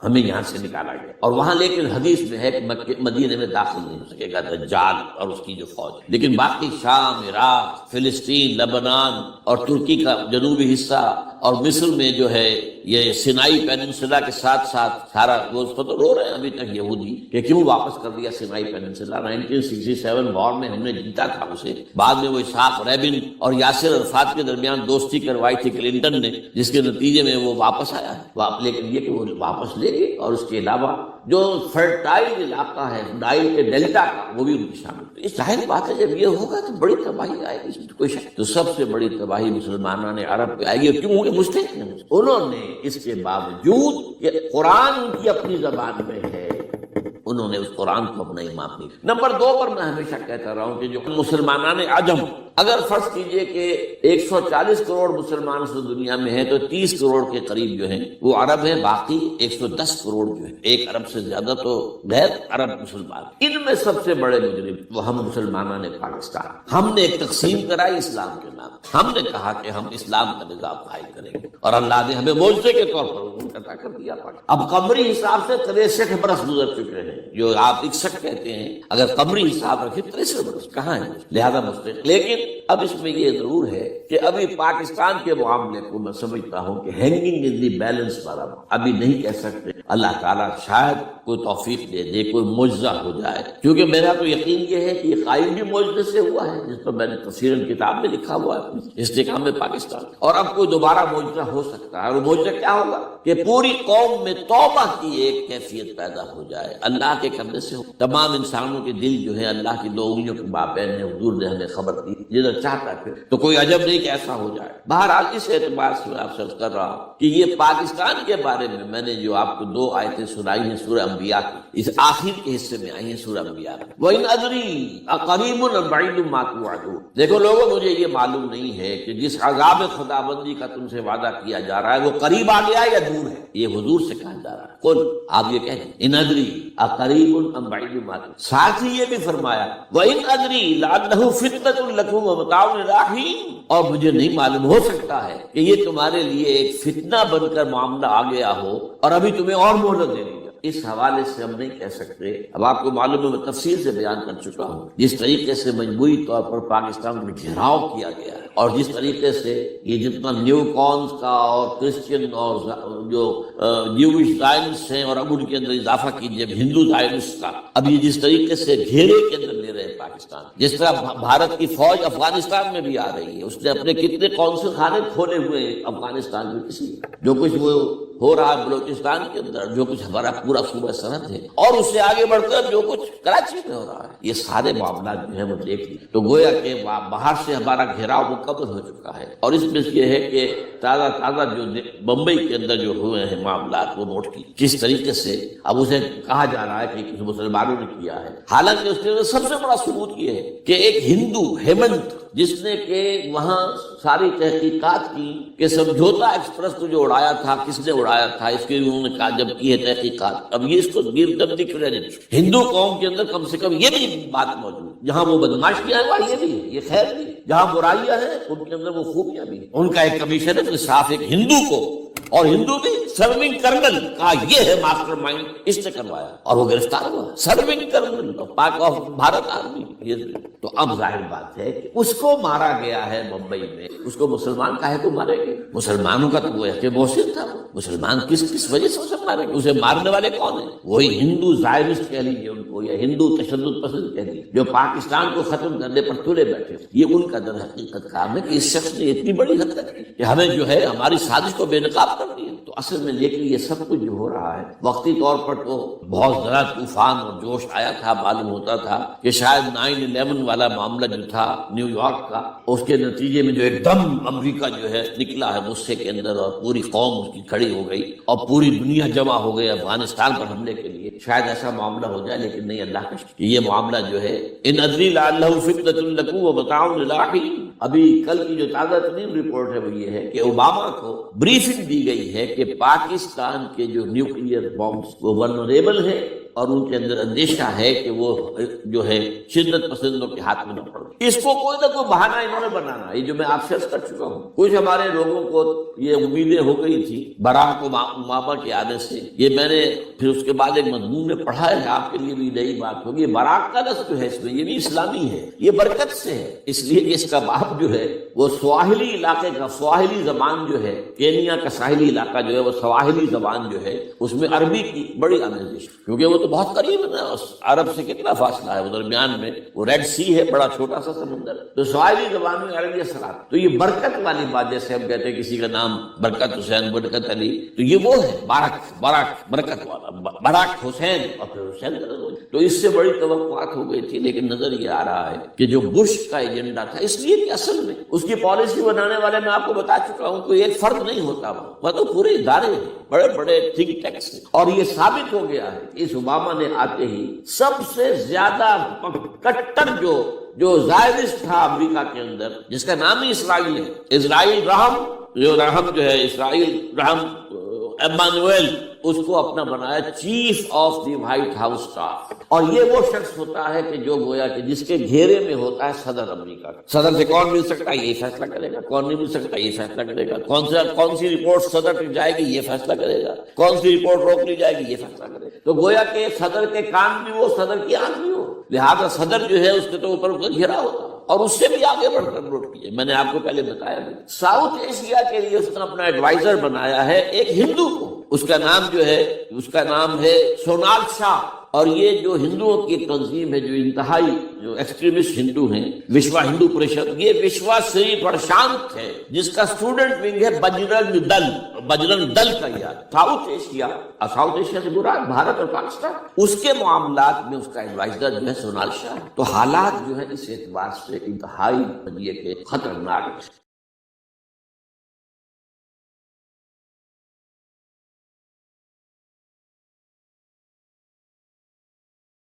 ہمیں یہاں سے نکالا گیا، اور وہاں لیکن حدیث میں ہے کہ مدینے میں داخل نہیں ہو سکے گا دجال اور اس کی جو فوج، لیکن باقی شام، عراق، فلسطین، لبنان اور ترکی کا جنوبی حصہ اور مصر میں جو ہے یہ سینائی پیننسلا کے ساتھ ساتھ سارا، وہ اس کو تو رو رہے ہیں ابھی تک یہودی کہ کیوں واپس کر دیا سینائی پیننسلا، 1967 وار میں ہم نے جیتا تھا اسے، بعد میں وہ اسحاق ریبن اور یاسر عرفات کے درمیان دوستی کروائی تھی کلنٹن نے، جس کے نتیجے میں وہ واپس آیا ہے، لیکن یہ کہ وہ واپس لے گئے، اور اس کے علاوہ جو فرٹائل علاقہ ہے نائل کے ڈیلٹا کا وہ بھی ان کی شامل ہے۔ اس ظاہر بات ہے جب یہ ہوگا تو بڑی تباہی آئے گی، اس میں کوئی شک۔ تو سب سے بڑی تباہی مسلمانوں نے عرب پہ آئی ہے، کیوں ہوگی؟ مستحق نہیں، انہوں نے اس کے باوجود کہ قرآن ان کی اپنی زبان میں ہے، انہوں نے اس قرآن کو اپنا امام نہیں۔ نمبر 2 پر میں ہمیشہ کہتا رہا ہوں کہ جو مسلمانان عجم، اگر فرض کیجئے کہ 140 کروڑ مسلمان اس دنیا میں ہیں تو 30 کروڑ کے قریب جو ہیں وہ عرب ہیں، باقی 110 کروڑ جو ہیں، 1 ارب سے زیادہ تو غیر عرب مسلمان، ان میں سب سے بڑے مجرم وہ ہم مسلمانان پاکستان۔ ہم نے ایک تقسیم کرائی اسلام کے نام، ہم نے کہا کہ ہم اسلام کا نظام قائم کریں گے، اور اللہ نے ہمیں معجزے کے طور پر عطا کر دیا۔ اب قمری حساب سے 63 برس گزر چکے ہیں، جو آپ 61 کہتے ہیں، اگر قمری حساب رکھیں 63 برس کہاں ہے، لہذا مستحق۔ لیکن اب اس میں یہ ضرور ہے کہ ابھی پاکستان کے معاملے کو میں سمجھتا ہوں کہ ہینگنگ ان دی بیلنس پر ابھی نہیں کہہ سکتے، اللہ تعالیٰ شاید کوئی توفیق دے دے، کوئی معجزہ ہو جائے، کیونکہ میرا تو یقین یہ ہے کہ یہ قائم بھی معجزے سے ہوا ہے، جس پر میں نے تفسیر کتاب میں لکھا ہوا ہے استحکام پاکستان، اور اب کوئی دوبارہ معجزہ ہو سکتا ہے، اور معجزہ کیا ہوگا کہ پوری قوم میں توبہ کی ایک کیفیت پیدا ہو جائے، اللہ کے کرنے سے ہو۔ تمام انسانوں کے دل جو ہے اللہ کی 2 انگلیوں کے مابین ہے، حضور نے ہمیں خبر دی، جدھر چاہتا ہے پھر تو کوئی عجب نہیں کہ ایسا ہو جائے۔ بہرحال اس اعتبار سے میں آپ سے عرض کر رہا ہوں کہ یہ پاکستان کے بارے میں نے جو آپ کو 2 آیتیں سنائی ہیں سورہ انبیاء کی، اس آخر کے حصے میں آئی ہیں سورہ انبیاء میں، وَإِنْ أَدْرِي أَقَرِيبٌ أَمْ بَعِيدٌ مَا تُوعَدُونَ۔ دیکھو لوگوں، مجھے یہ معلوم نہیں ہے کہ جس عذاب خداوندی کا تم سے وعدہ کیا جا رہا ہے وہ قریب آ گیا یا دور ہے، یہ حضور سے کہا جا رہا ہے، قل، آپ یہ کہیں اِنْ أَدْرِي أَقَرِيبٌ أَمْ بَعِيدٌ مَا تُوعَدُونَ۔ ساتھ ہی یہ بھی فرمایا وَإِنْ أَدْرِي لَعَلَّهُ فِتْنَةٌ لَكُمْ وَمَتَاعٌ إِلَىٰ حِينٍ، اور مجھے نہیں معلوم، ہو سکتا ہے کہ یہ تمہارے لیے ایک فتنہ بن کر معاملہ آ گیا ہو اور ابھی تمہیں اور مہلت دینی ہے۔ اس حوالے سے ہم نہیں کہہ سکتے، اب آپ کو معلوم ہے میں تفصیل سے بیان کر چکا ہوں جس طریقے سے مجموعی طور پر پاکستان میں گھیراؤ کیا گیا ہے، اور جس طریقے سے یہ جتنا نیو کونس کا اور کرسچن اور جو جیوش زائنسٹ ہیں، اور اب ان کے اندر اضافہ کیجئے ہندو زائنسٹ کا، اب یہ جس طریقے سے گھیرے کے اندر لے رہے ہیں پاکستان، جس طرح بھارت کی فوج افغانستان میں بھی آ رہی ہے، اس نے اپنے کتنے قونصل خانے کھولے ہوئے ہیں افغانستان میں، کسی جو کچھ وہ ہو رہا ہے بلوچستان کے اندر، جو کچھ ہمارا پورا صوبہ سرحد ہے، اور اس سے آگے بڑھ کر جو کچھ کراچی میں ہو رہا ہے، یہ سارے معاملات جو ہے وہ دیکھ لیں تو گویا کہ باہر سے ہمارا گھیراؤ مکمل ہو چکا ہے۔ اور اس میں یہ ہے کہ تازہ جو بمبئی کے اندر جو ہوئے ہیں معاملات وہ نوٹ کی کس طریقے سے اب اسے کہا جا رہا ہے کہ کسی مسلمانوں نے کیا ہے، حالانکہ اس کے سب سے بڑا ثبوت یہ ہے کہ ایک ہندو ہیمنت جس نے کہ وہاں ساری تحقیقات کی کہ سمجھوتا ایکسپریس کو جو اڑایا تھا کس نے اڑایا تھا، اس کے انہوں نے کہا جب کی ہے تحقیقات، اب یہ اس کو گیردردی کریڈٹ ہندو قوم کے اندر کم سے کم یہ بھی بات موجود، جہاں وہ بدماشیاں ہیں وہاں یہ بھی ہے، یہ خیر بھی، جہاں برائیاں ہیں ان کے اندر وہ خوبیاں بھی، ان کا ایک کمیشن ہے صاف ایک ہندو کو، اور ہندو بھی سرونگ کرنل کہا یہ ہے ماسٹر مائنڈ، اس نے کروایا اور وہ گرفتار ہوا، سرونگ کرنل پاک آف بھارت آرمی۔ تو اب ظاہر بات ہے کہ اس کو مارا گیا ہے بمبئی میں، اس کو مسلمان کاہے کو مارے گئے؟ مسلمانوں کا تو وہ ہے کہ محسن تھا، مسلمان کس وجہ سے اسے مارے گئے؟ اسے مارنے والے کون ہیں؟ وہی ہندو زائرسٹ کہہ لیجیے ان کو، یا ہندو تشدد پسند کہہ لیجیے، جو پاکستان کو ختم کرنے پر تلے بیٹھے، یہ ان کا در حقیقت کام ہے کہ اس شخص نے اتنی بڑی حد تک کی کہ ہمیں جو ہے ہماری سازش کو بے نقاب کر دیا۔ تو اصل میں لیکن یہ سب کچھ جو ہو رہا ہے وقتی طور پر تو بہت زیادہ طوفان اور جوش آیا تھا، معلوم ہوتا تھا کہ شاید 9/11 والا معاملہ جو تھا نیو یارک کا، اس کے نتیجے میں جو ایک دم امریکہ جو ہے نکلا ہے غصے کے اندر، اور پوری قوم اس کی کھڑی ہو گئی اور پوری دنیا جمع ہو گئی افغانستان پر حملے کے لیے، شاید ایسا معاملہ ہو جائے، لیکن نہیں، اللہ کا شکر یہ معاملہ جو ہے ان ادری لعلہ فتنۃ لکم ومتاع الی حین۔ ابھی کل کی جو تازہ ترین رپورٹ ہے وہ یہ ہے کہ اوباما کو بریفنگ دی گئی ہے کہ پاکستان کے جو نیوکلیئر بامز وہ ولنریبل ہے، اور ان کے اندر اندیشہ ہے کہ وہ جو ہے شدت پسندوں کے ہاتھ میں نہ پڑے۔ اس کو کوئی نہ کوئی بہانہ انہوں نے بنانا، یہ جو میں آپ سے عرض کر چکا ہوں، کچھ ہمارے لوگوں کو یہ امیدیں ہو گئی تھی براک اوباما کے آنے سے، یہ میں نے پھر اس کے بعد ایک مضمون میں پڑھا ہے، آپ کے لیے بھی نئی بات ہوگی، براک کا لفظ جو ہے اس میں یہ بھی اسلامی ہے، یہ برکت سے ہے، اس لیے کہ اس کا باپ جو ہے وہ سواحلی علاقے کا، سواحلی زبان جو ہے، کینیا کا ساحلی علاقہ جو ہے وہ سواحلی زبان جو ہے اس میں عربی کی بڑی آمیزش، کیونکہ وہ تو بہت قریب ہے نا، عرب سے کتنا فاصلہ ہے، وہ درمیان میں وہ ریڈ سی ہے، بڑا چھوٹا سا سمندر، تو سواحلی زبان میں عربی اثرات، تو یہ برکت والی بات، جیسے ہم کہتے ہیں کسی کا نام برکت حسین، برکت علی، تو یہ وہ ہے بارک برکت والا، براک حسین اور پھر حسین، تو اس سے بڑی توقعات ہو گئی تھی، لیکن نظر یہ آ رہا ہے کہ جو بش کا ایجنڈا تھا، اس لیے کہ اصل میں اس کی پالیسی بنانے والے میں آپ کو بتا چکا ہوں کوئی ایک فرد نہیں ہوتا، وہ تو پورے ادارے ہیں، بڑے بڑے تھنک ٹینکس ہیں، اور یہ ثابت ہو گیا ہے اس اوباما نے آتے ہی سب سے زیادہ کٹر جو زائرسٹ تھا امریکہ کے اندر، جس کا نام ہی اسرائیل ہے، اسرائیل رحم، جو رحم جو ہے اسرائیل رحم ایمانویل، اس کو اپنا بنایا chief of the white house staff, اور یہ وہ شخص ہوتا ہے کہ جو گویا کہ جس کے گھیرے میں ہوتا ہے صدر امریکہ کا، صدر سے کون مل سکتا ہے یہ فیصلہ کرے گا، کون نہیں مل سکتا یہ فیصلہ کرے گا، کون سی رپورٹ صدر تک جائے گی یہ فیصلہ کرے گا، کون سی رپورٹ روک لی جائے گی یہ فیصلہ کرے گا، تو گویا کہ صدر کے کان بھی ہو، صدر کی آنکھ بھی ہو، لہذا صدر جو ہے اس کے تو اوپر گھیرا ہوتا ہے، اور اس سے بھی آگے بڑھ کر نوٹ کیے، میں نے آپ کو پہلے بتایا بھی، ساؤتھ ایشیا کے لیے اس نے اپنا ایڈوائزر بنایا ہے ایک ہندو کو، اس کا نام ہے سونال شاہ، اور یہ جو ہندوؤں کی تنظیم ہے، جو انتہائی جو ایکسٹریمسٹ ہندو ہیں، وشوا ہندو پریشد، یہ وشوا شری پرشانت ہے، جس کا اسٹوڈنٹ ونگ ہے بجرنگ دل کا یاد، ساؤتھ ایشیا سے مراد بھارت اور پاکستان، اس کے معاملات میں اس کا ایڈوائزر جو ہے سونال شاہ، تو حالات جو ہے اس اعتبار سے انتہائی خطرناک